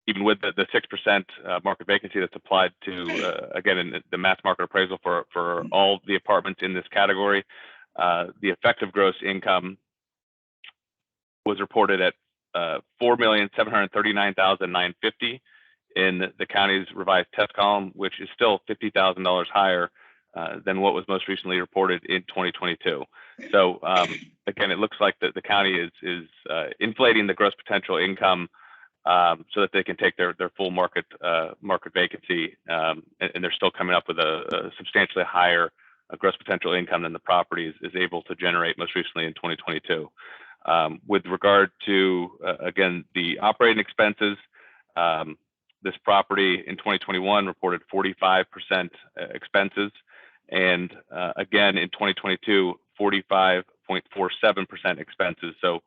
Even with the 6% market vacancy that's applied to, again, in the mass market appraisal for all the apartments in this category, the effective gross income was reported at $4,739,950 in the county's revised test column, which is still $50,000 higher than what was most recently reported in 2022. So again, it looks like the county is inflating the gross potential income so that they can take their full market vacancy, and they're still coming up with a substantially higher gross potential income than the property is able to generate most recently in 2022. With regard to, again, the operating expenses, this property in 2021 reported 45% expenses, and again in 2022, 45.47% expenses. So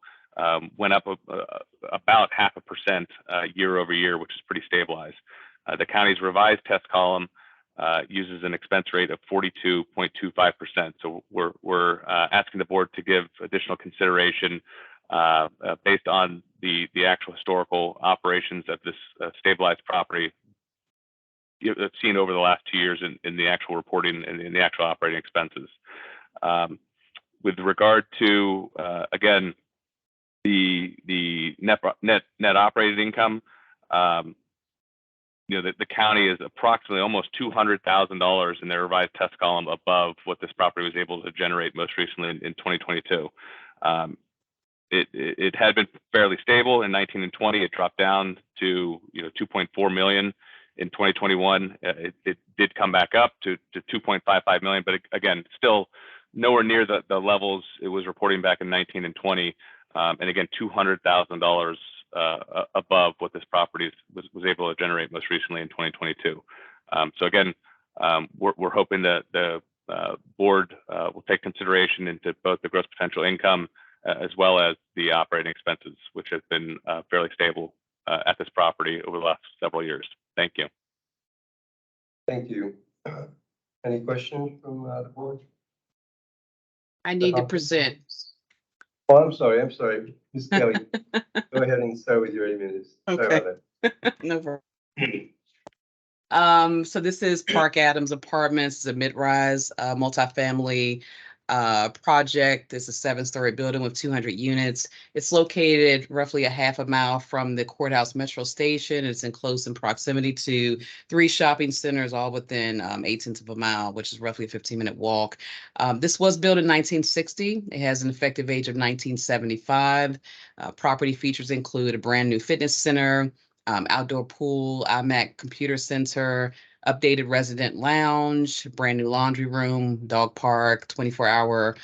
went up about 0.5% year over year, which is pretty stabilized. The county's revised test column uses an expense rate of 42.25%. So we're asking the board to give additional consideration based on the actual historical operations of this stabilized property seen over the last 2 years in the actual reporting and in the actual operating expenses. With regard to again the net operating income, the county is approximately almost $200,000 in their revised test column above what this property was able to generate most recently in 2022. It had been fairly stable in 19 and 20. It dropped down to 2.4 million in 2021. It did come back up to 2.55 million, but again, still nowhere near the levels it was reporting back in 19 and 20. And again, $200,000 above what this property was able to generate most recently in 2022. So again, we're hoping that the board will take consideration into both the gross potential income as well as the operating expenses, which have been fairly stable at this property over the last several years. Thank you. Thank you. Any questions from the board? I need to present. Oh, I'm sorry. Ms. Kelly, go ahead and start with your 8 minutes. Okay. No problem. So this is Park Adams Apartments. It's a mid-rise multifamily project. It's a 7-story building with 200 units. It's located roughly a half a mile from the Courthouse Metro Station. It's in close proximity to 3 shopping centers, all within 1/8 of a mile, which is roughly a 15-minute walk. This was built in 1960. It has an effective age of 1975. Property features include a brand new fitness center, outdoor pool, iMac computer center, updated resident lounge, brand new laundry room, dog park, 24-hour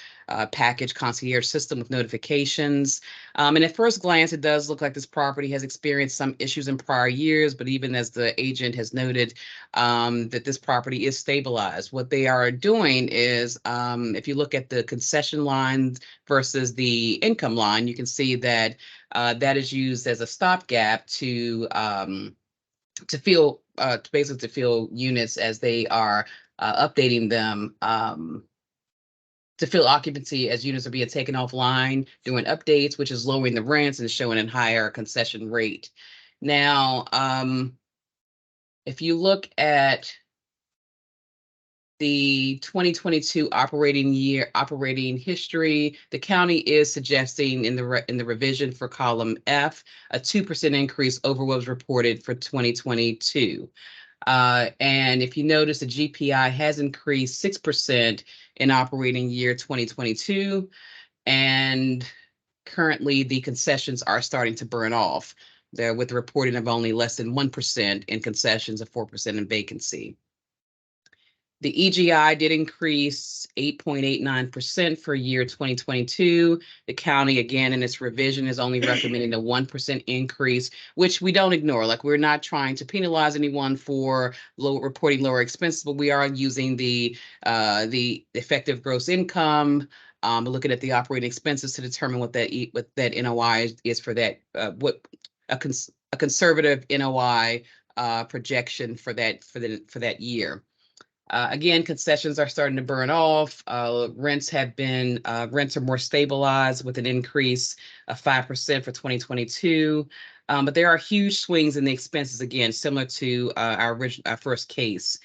package concierge system with notifications. And at first glance, it does look like this property has experienced some issues in prior years, but even as the agent has noted, that this property is stabilized. What they are doing is, if you look at the concession line versus the income line, you can see that that is used as a stopgap to basically fill units as they are updating them, to fill occupancy as units are being taken offline, doing updates, which is lowering the rents and showing a higher concession rate. Now, if you look at the 2022 operating history, the county is suggesting in the revision for column F a 2% increase over what was reported for 2022. And if you notice, the GPI has increased 6% in operating year 2022, and currently the concessions are starting to burn off. There with the reporting of only less than 1% in concessions and 4% in vacancy. The EGI did increase 8.89% for year 2022. The county, again, in its revision is only recommending a 1% increase, which we don't ignore. Like, we're not trying to penalize anyone for reporting lower expenses, but we are using the effective gross income, looking at the operating expenses to determine what that NOI is for that, what a conservative NOI projection for that year. Again, concessions are starting to burn off. Rents are more stabilized with an increase of 5% for 2022. But there are huge swings in the expenses, again, similar to our first case.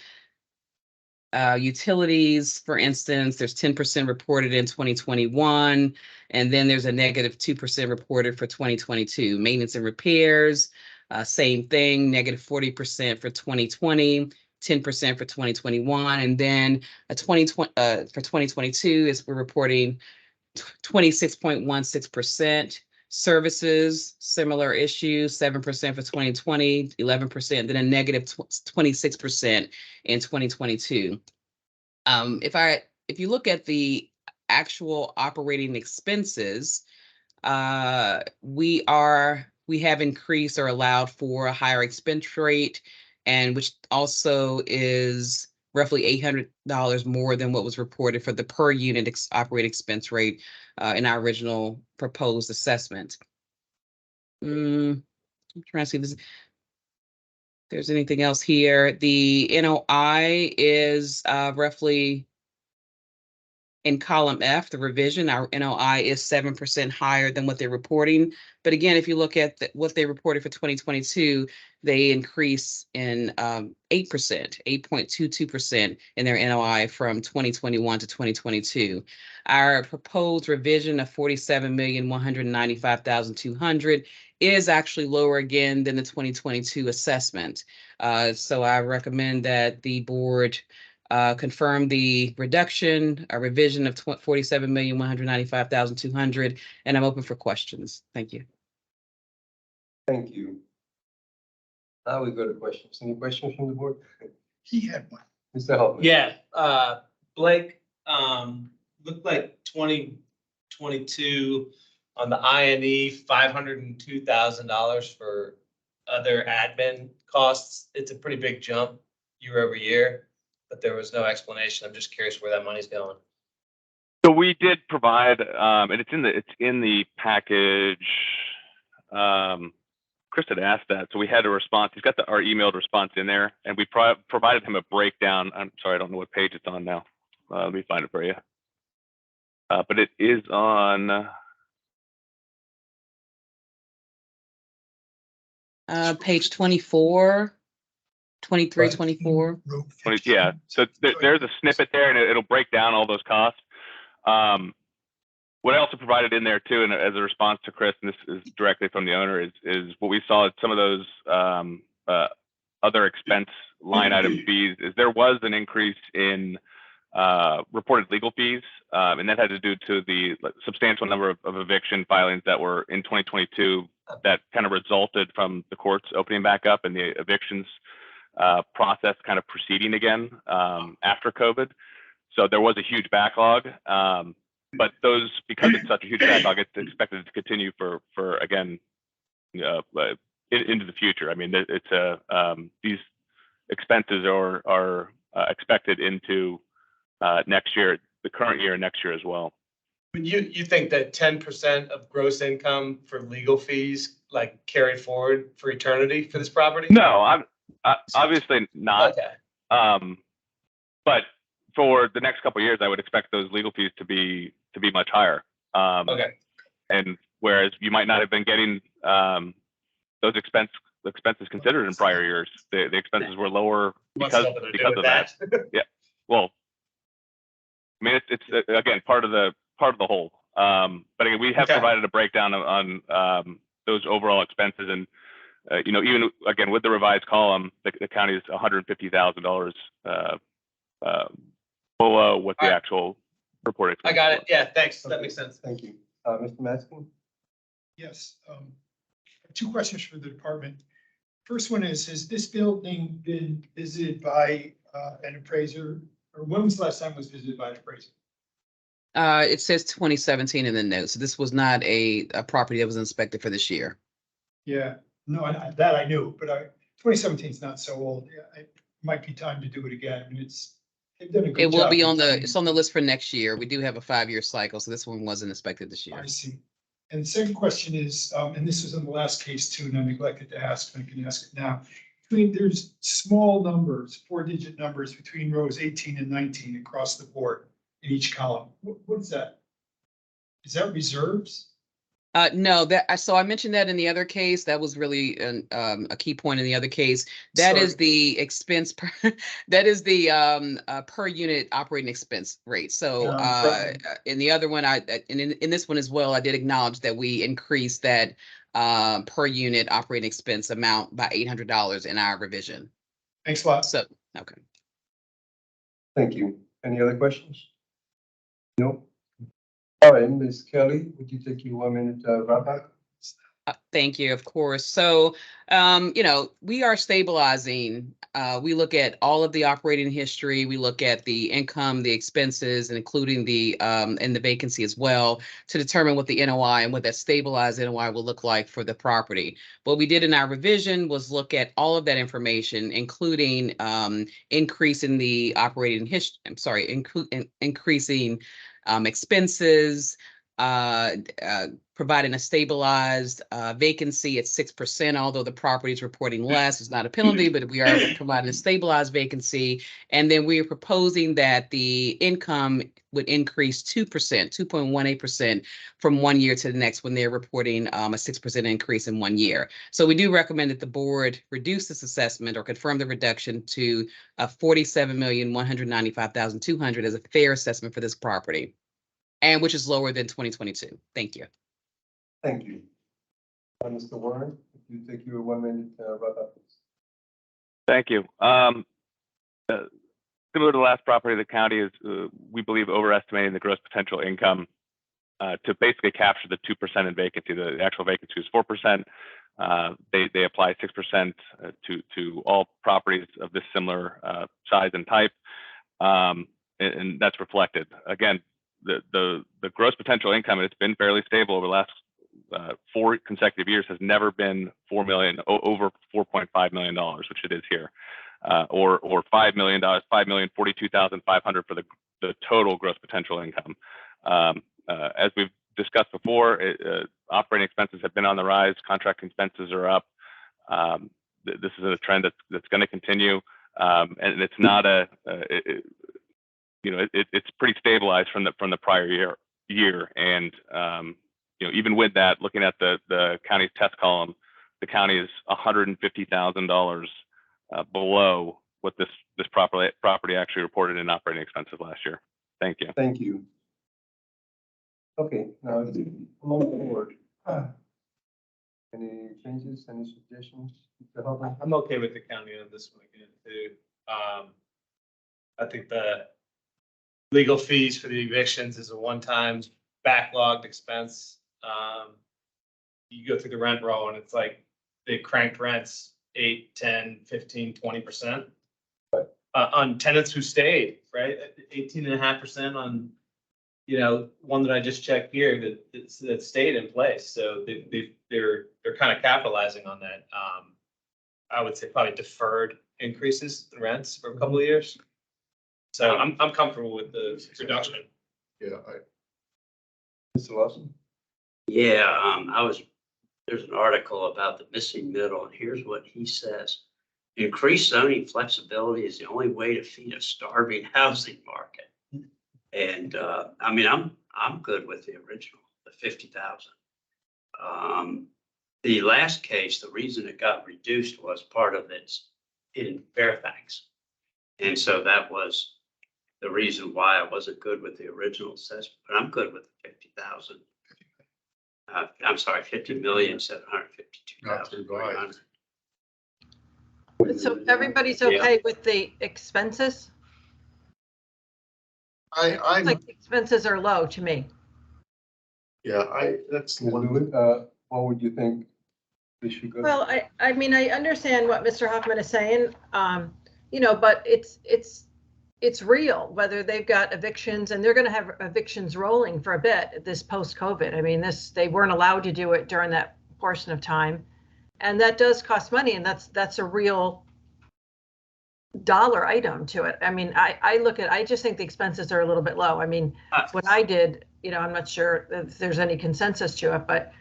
Utilities, for instance, there's 10% reported in 2021, and then there's a negative 2% reported for 2022. Maintenance and repairs, Same thing, negative 40% for 2020, 10% for 2021, and then for 2022 is we're reporting 26.16%. Services, similar issue, 7% for 2020, 11%, then a negative 26% in 2022. If you look at the actual operating expenses, we have increased or allowed for a higher expense rate, and which also is roughly $800 more than what was reported for the per unit operating expense rate in our original proposed assessment. I'm trying to see if there's anything else here. The NOI is roughly in column F, the revision, our NOI is 7% higher than what they're reporting. But again, if you look at what they reported for 2022, they increase in 8.22% in their NOI from 2021 to 2022. Our proposed revision of $47,195,200 is actually lower again than the 2022 assessment. So I recommend that the board confirm the reduction, a revision of $47,195,200, and I'm open for questions. Thank you. Thank you. Now we go to questions. Any questions from the board? He had one. Mr. Hoffman? Yeah, Blake, looked like 2022 on the INE, $502,000 for other admin costs. It's a pretty big jump year over year, but there was no explanation. I'm just curious where that money's going. So we did provide, and it's in the package. Chris had asked that, so we had a response. He's got our emailed response in there, and we provided him a breakdown. I'm sorry, I don't know what page it's on now. Let me find it for you. But it is on page 24, 23, 24. Yeah, so there's a snippet there, and it'll break down all those costs. What I also provided in there too, and as a response to Chris, and this is directly from the owner, is what we saw at some of those other expense line item fees, is there was an increase in reported legal fees, and that had to do to the substantial number of eviction filings that were in 2022 that kind of resulted from the courts opening back up and the evictions process kind of proceeding again after COVID. So there was a huge backlog, but those, because it's such a huge backlog, it's expected to continue for again into the future. I mean, it's these expenses are expected into next year, the current year, and next year as well. You think that 10% of gross income for legal fees like carried forward for eternity for this property? No, I'm obviously not. Okay. But for the next couple of years, I would expect those legal fees to be much higher. Okay. And whereas you might not have been getting those expenses considered in prior years, the expenses were lower because of that. Yeah. Well, I mean, it's again part of the whole. But again, we have provided a breakdown on those overall expenses, and even again with the revised column, the county is $150,000 below what the actual reported. I got it. Yeah, thanks. That makes sense. Thank you. Mr. Maskin? Yes. Two questions for the department. First one is, has this building been visited by an appraiser? Or when was the last time it was visited by an appraiser? It says 2017 in the notes. So this was not a property that was inspected for this year. Yeah, no, that I knew, but 2017 is not so old. Yeah, it might be time to do it again. I mean, they've done a good job. It will be it's on the list for next year. We do have a 5-year cycle, so this one wasn't inspected this year. I see. And the second question is, and this was in the last case too, and I neglected to ask, and I can ask it now. There's small numbers, 4-digit numbers between rows 18 and 19 across the board in each column. What is that? Is that reserves? No, so I mentioned that in the other case. That was really a key point in the other case. That is the expense that is the per unit operating expense rate. So in the other one, in this one as well, I did acknowledge that we increased that per unit operating expense amount by $800 in our revision. Thanks a lot. So, okay. Thank you. Any other questions? No? All right, Ms. Kelly, would you take your 1 minute wrap up? Thank you, of course. So, we are stabilizing. We look at all of the operating history. We look at the income, the expenses, and including the and the vacancy as well to determine what the NOI and what that stabilized NOI will look like for the property. What we did in our revision was look at all of that information, including increasing the operating history. I'm sorry, increasing expenses, providing a stabilized vacancy at 6%, although the property is reporting less. It's not a penalty, but we are providing a stabilized vacancy. And then we are proposing that the income would increase 2%, 2.18% from 1 year to the next when they're reporting a 6% increase in 1 year. So we do recommend that the board reduce this assessment or confirm the reduction to $47,195,200 as a fair assessment for this property, and which is lower than 2022. Thank you. Thank you. Mr. Warren, if you take your 1 minute wrap up, please. Thank you. Similar to the last property, the county is, we believe, overestimating the gross potential income to basically capture the 2% in vacancy. The actual vacancy is 4%. They apply 6% to all properties of this similar size and type, and that's reflected. Again, the gross potential income, and it's been fairly stable over the last 4 consecutive years, has never been $4 million, over $4.5 million, which it is here, or $5 million, $5,042,500 for the total gross potential income. As we've discussed before, operating expenses have been on the rise. Contract expenses are up. This is a trend that's going to continue, and it's not it's pretty stabilized from the prior year. And even with that, looking at the county's test column, the county is $150,000 below what this property actually reported in operating expenses last year. Thank you. Thank you. Okay, now along the board. Any changes, any suggestions? Mr. Hubbard? I'm okay with the county on this one again too. I think the legal fees for the evictions is a one-time backlogged expense. You go through the rent roll and it's like they cranked rents 8, 10, 15, 20%. On tenants who stayed, right? 18.5% on, one that I just checked here that stayed in place. So they're kind of capitalizing on that. I would say probably deferred increases in rents for a couple of years. So I'm comfortable with the reduction. Yeah, Mr. Lawson? Yeah, there's an article about the missing middle, and here's what he says. Increased zoning flexibility is the only way to feed a starving housing market. And I'm good with the original, the 50,000. The last case, the reason it got reduced was part of it's in Fairfax. And so that was the reason why I wasn't good with the original assessment, but I'm good with the 50,000. I'm sorry, 50,752,300. So everybody's okay with the expenses? I'm Like the expenses are low to me. that's the Ms. one. Lewis, what would you think we should go? Well, I mean, I understand what Mr. Hoffman is saying, but it's real, whether they've got evictions, and they're going to have evictions rolling for a bit, this post-COVID. I mean, they weren't allowed to do it during that portion of time. And that does cost money, and that's a real dollar item to it. I mean, I just think the expenses are a little bit low. I mean, what I did, I'm not sure if there's any consensus to it, but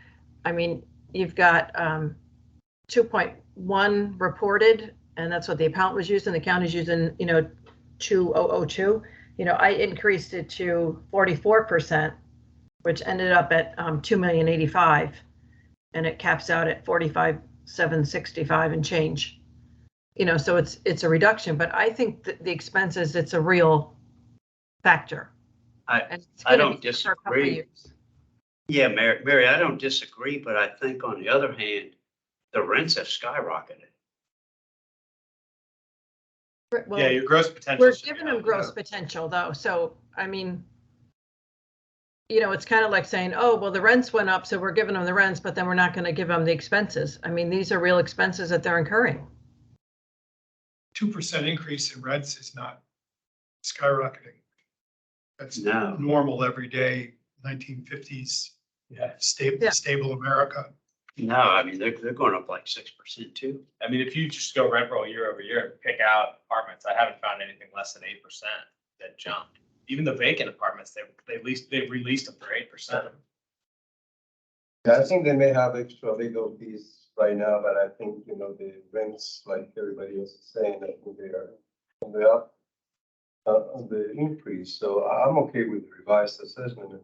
I mean, you've got 2.1 reported, and that's what the account was using. The county's using, 2002. I increased it to 44%, which ended up at $2,085,000, and it caps out at 45,765 and change. So it's a reduction, but I think that the expenses, it's a real factor. I don't disagree. Yeah, Mary, I don't disagree, but I think on the other hand, the rents have skyrocketed. Well, Yeah, your gross potential. we're should be giving them up, gross yeah. potential though, so, I mean, it's kind of like saying, oh, well, the rents went up, so we're giving them the rents, but then we're not going to give them the expenses. I mean, these are real expenses that they're incurring. 2% increase in rents is not skyrocketing. That's No. normal, everyday 1950s, Yeah. stable America. No, I mean, they're going up like 6% too. I mean, if you just go rent roll year over year and pick out apartments, I haven't found anything less than 8% that jumped. Even the vacant apartments, they've released them for 8%. Yeah, I think they may have extra legal fees right now, but I think, the rents, like everybody else is saying, I think they are on the up, on the increase. So I'm okay with the revised assessment.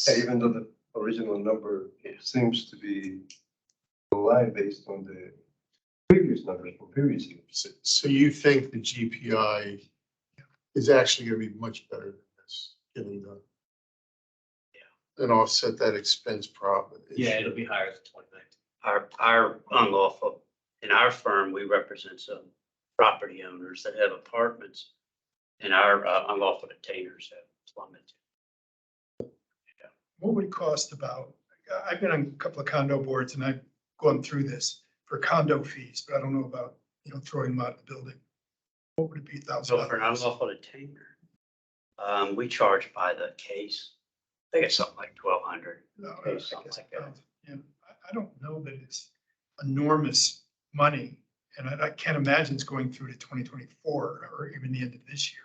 Yeah, even though the original number seems to be in line based on the previous numbers from previous years. So you think the GPI is actually gonna be much better than this, given the. Yeah. And offset that expense profit. Yeah, it'll be higher than 2019. Our unlawful, in our firm, we represent some property owners that have apartments, and our unlawful detainers have plummeted. What would it cost about, I've been on a couple of condo boards and I've gone through this for condo fees, but I don't know about, throwing them out of the building. What would it be, $1,000? So for an unlawful detainer, we charge by the case. I think it's something like 1,200. No, Okay, I guess something like it that. does. Yeah, I don't know that it's enormous money, and I can't imagine it's going through to 2024 or even the end of this year.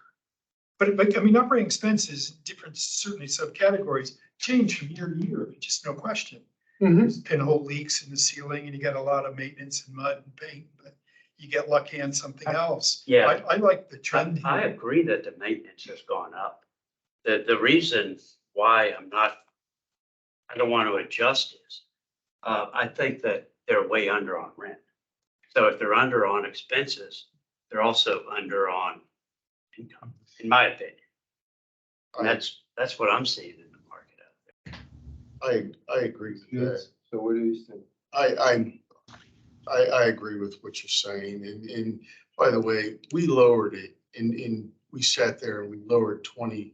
But I mean, operating expenses, different, certainly subcategories, change from year to year, just no question. There's pinhole leaks in the ceiling and you got a lot of maintenance and mud and paint, but you get lucky on something else. Yeah. I like the trend I here. agree that the maintenance has gone up. The reason why I don't want to adjust is, I think that they're way under on rent. So if they're under on expenses, they're also under on income, in my opinion. And that's what I'm seeing in the market out there. I agree with that. So what do you think? I agree with what you're saying. And by the way, we lowered it we sat there and we lowered 22.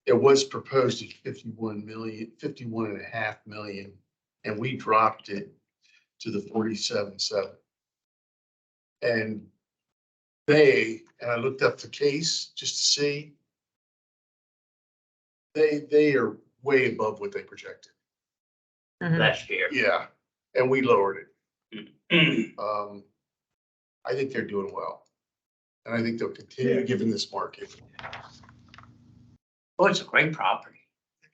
It was proposed at 51.5 million, and we dropped it to the 47.7. And I looked up the case just to see, they are way above what they projected. Last year. Yeah, and we lowered it. I think they're doing well. And I think they'll continue given this market. Well, it's a great property.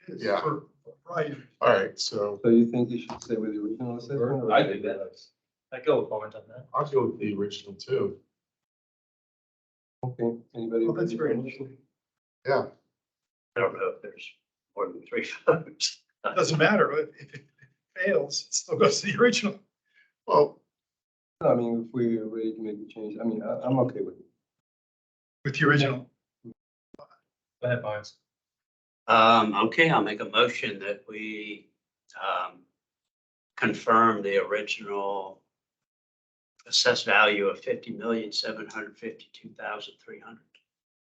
It is Yeah. for variety. All right, so So you think you should stay with the original assessment? or- I think that. I go with comment on that. I'll go with the original too. Okay, anybody? Well, that's very interesting. Yeah, I don't know if there's more than 3 votes. Doesn't matter, if it fails, it still goes to the original. well, I mean, if we ready to make a change, I mean, I'm okay with it. With the original. Go ahead, Bynes. Okay, I'll make a motion that we confirm the original assessed value of 50,752,300.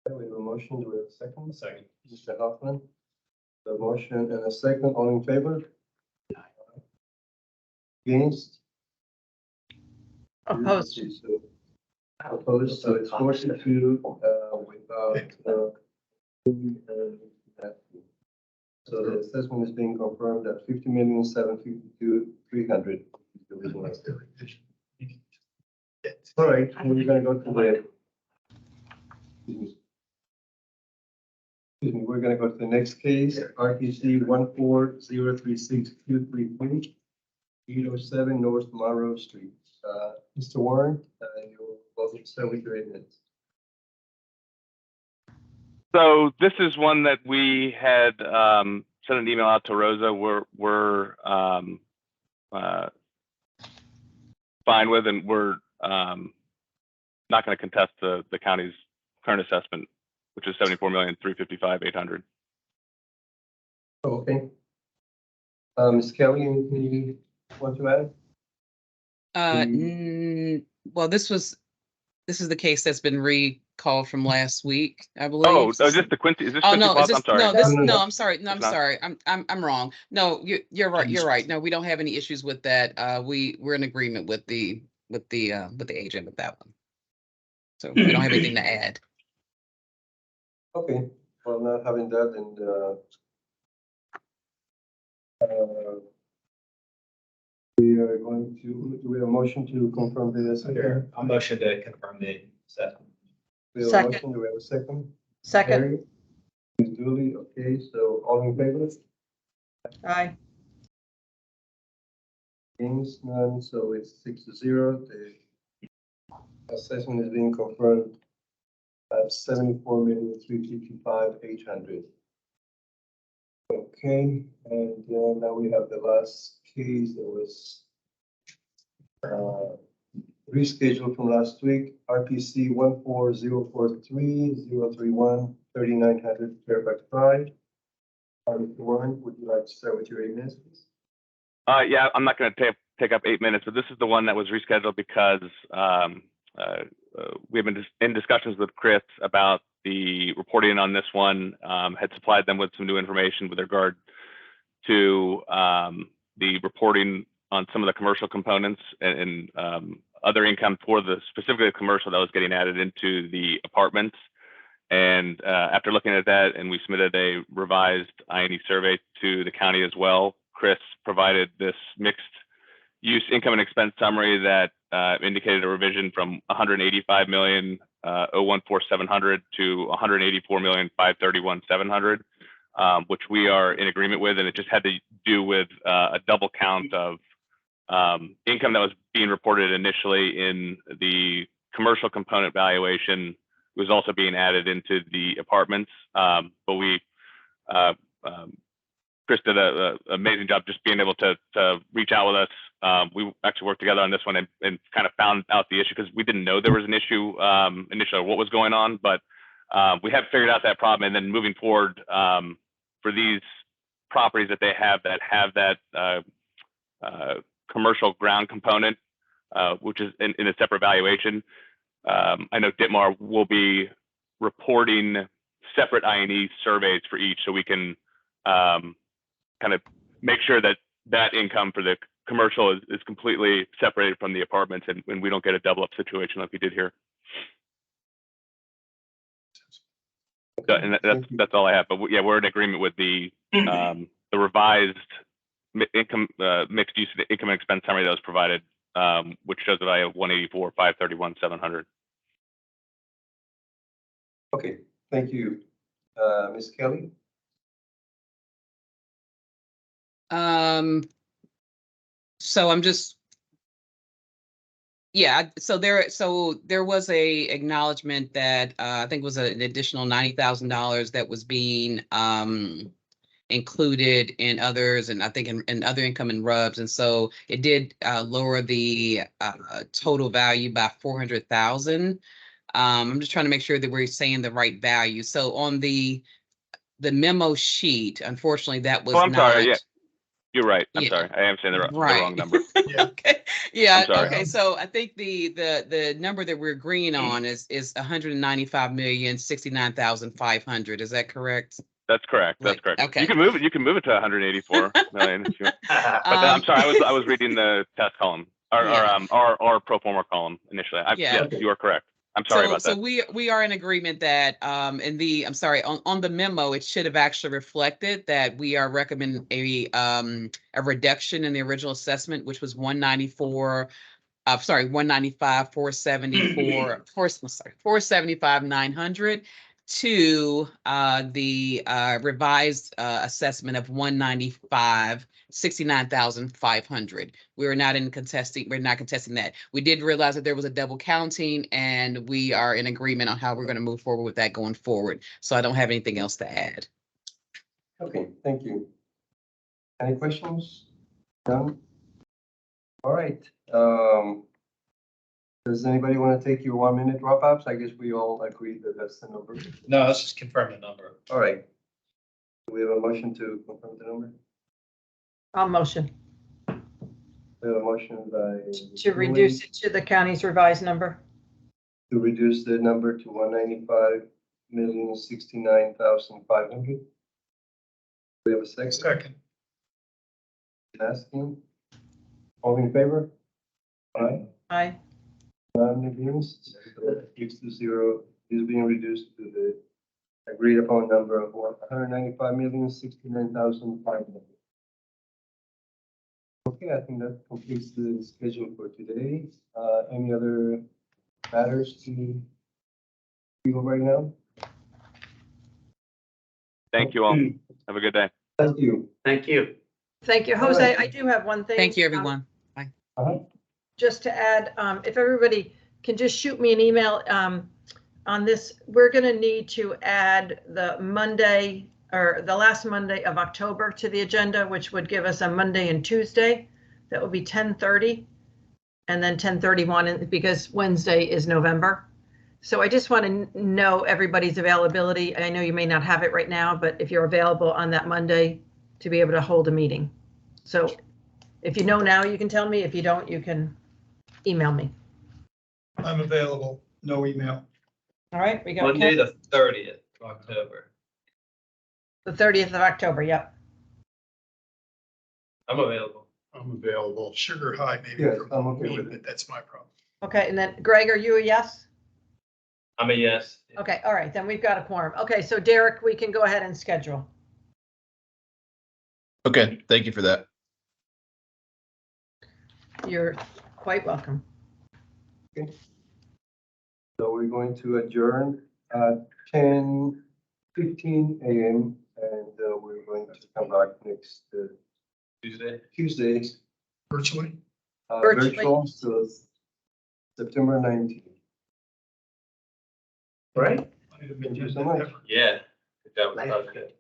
Okay, we have a motion, do we have a second? Second. Mr. Hoffman, the motion and a second, all in favor? Against? Opposed. Opposed, so it's 42, without, so the assessment is being confirmed at 50,752,300. All right, we're gonna go to the. Excuse me, we're gonna go to the next case, RTC 1403623, 807 North Monroe Street. Mr. Warren, you're welcome to start with your 8 minutes. So this is one that we had sent an email out to Rosa. We're fine with, and we're not going to contest the county's current assessment, which is 74,355,800. Okay. Ms. Kelly, anything you want to add? Well, this is the case that's been recalled from last week, I believe. Oh, just the Quincy, is this Oh, Quincy no, Plaza? I'm sorry. No. I'm sorry. No, I'm It's not? sorry. I'm wrong. No, you're right. You're right. No, we don't have any issues with that. We're in agreement with the agent with that one. So we don't have anything to add. Okay, well, not having that and, we are going to, do we have a motion to confirm the second? I'll motion to confirm the set. We have a Second. motion, do we have a second? Second, Mary? Ms. Dooley, okay, so all in favor? aye. Against none, so it's 6-0. The assessment is being confirmed at 74,355,800. Okay, and now we have the last case that was rescheduled from last week, RPC 14043-031 3900 Fairfax Drive. Mr. Warren, would you like to start with your 8 minutes, please? Yeah, I'm not going to take up 8 minutes, but this is the one that was rescheduled because we have been in discussions with Chris about the reporting on this one, had supplied them with some new information with regard to the reporting on some of the commercial components and other income for the specifically the commercial that was getting added into the apartments. And after looking at that, and we submitted a revised I&E survey to the county as well, Chris provided this mixed use income and expense summary that indicated a revision from 185,014,700 to 184,531,700, which we are in agreement with, and it just had to do with a double count of income that was being reported initially in the commercial component valuation was also being added into the apartments. But we, Chris did an amazing job just being able to reach out with us. We actually worked together on this one and kind of found out the issue because we didn't know there was an issue initially or what was going on, but we have figured out that problem. And then moving forward for these properties that they have that commercial ground component, which is in a separate valuation. I know Ditmar will be reporting separate I&E surveys for each, so we can kind of make sure that that income for the commercial is completely separated from the apartments, and we don't get a double up situation like we did here. So, and that's all I have. But yeah, we're in agreement with the revised income mixed use of the income and expense summary that was provided, which shows a value of 184,531,700. Okay, thank you. Ms. Kelly? So I'm just, yeah, so there was a acknowledgement that I think was an additional $90,000 that was being included in others, and I think in other income and RUBS, and so it did lower the total value by 400,000. I'm just trying to make sure that we're saying the right value. So on the memo sheet, unfortunately, that was I'm not. sorry. Yeah, you're right. I'm Yeah. sorry. I am saying the Right. wrong number. Okay. Yeah. I'm sorry. Okay. So I think the number that we're agreeing on is 195,069,500. Is that correct? That's correct. That's Right. correct. Okay. You can move it to 184 million if you want. But I'm sorry, I was reading the test column or Yeah. our pro forma column initially. Yeah. Yes, you are correct. I'm sorry about that. So we are in agreement that on the memo, it should have actually reflected that we are recommending a reduction in the original assessment, which was 475,900 to the revised assessment of 195,69,500. We're not contesting that. We did realize that there was a double counting, and we are in agreement on how we're going to move forward with that going forward. So I don't have anything else to add. Okay, thank you. Any questions? None? All right. Does anybody want to take your 1 minute wrap ups? I guess we all agree that that's the number. No, let's just confirm the number. All right. Do we have a motion to confirm the number? I'll motion We have a motion by. to reduce it to the county's revised number. To reduce the number to 195,069,500. We have a second. Second. Asking. All in favor? Aye. Aye. None against. 6-0 is being reduced to the agreed upon number of 195,069,500. Okay, I think that completes the schedule for today. Any other matters to go right now? Thank you all. Have a good day. Thank you. Thank you. Thank you. Jose, I do have one thing. Thank you, everyone. Just to add, if everybody can just shoot me an email on this, we're going to need to add the Monday or the last Monday of October to the agenda, which would give us a Monday and Tuesday. That would be 10:30 and then 10:31 because Wednesday is November. So I just want to know everybody's availability. I know you may not have it right now, but if you're available on that Monday to be able to hold a meeting. So if you know now, you can tell me. If you don't, you can email me. I'm available, no email. All right, we got Monday, the 30th of October. the 30th of October. Yep. I'm available. I'm available. Sugar high, maybe. Yes, for I'm okay me, with but it. That's my problem. Okay, and then Greg, are you a yes? I'm a yes. Okay, all right, then we've got a quorum. Okay, so Derek, we can go ahead and schedule. Okay, thank you for that. You're quite welcome. So we're going to adjourn at 10:15 a.m. and we're going to come back next Tuesday. Virtually. Virtually. Virtual, so September 19th. Right? Might have been Thank you so much. Yeah. Good job. That was good.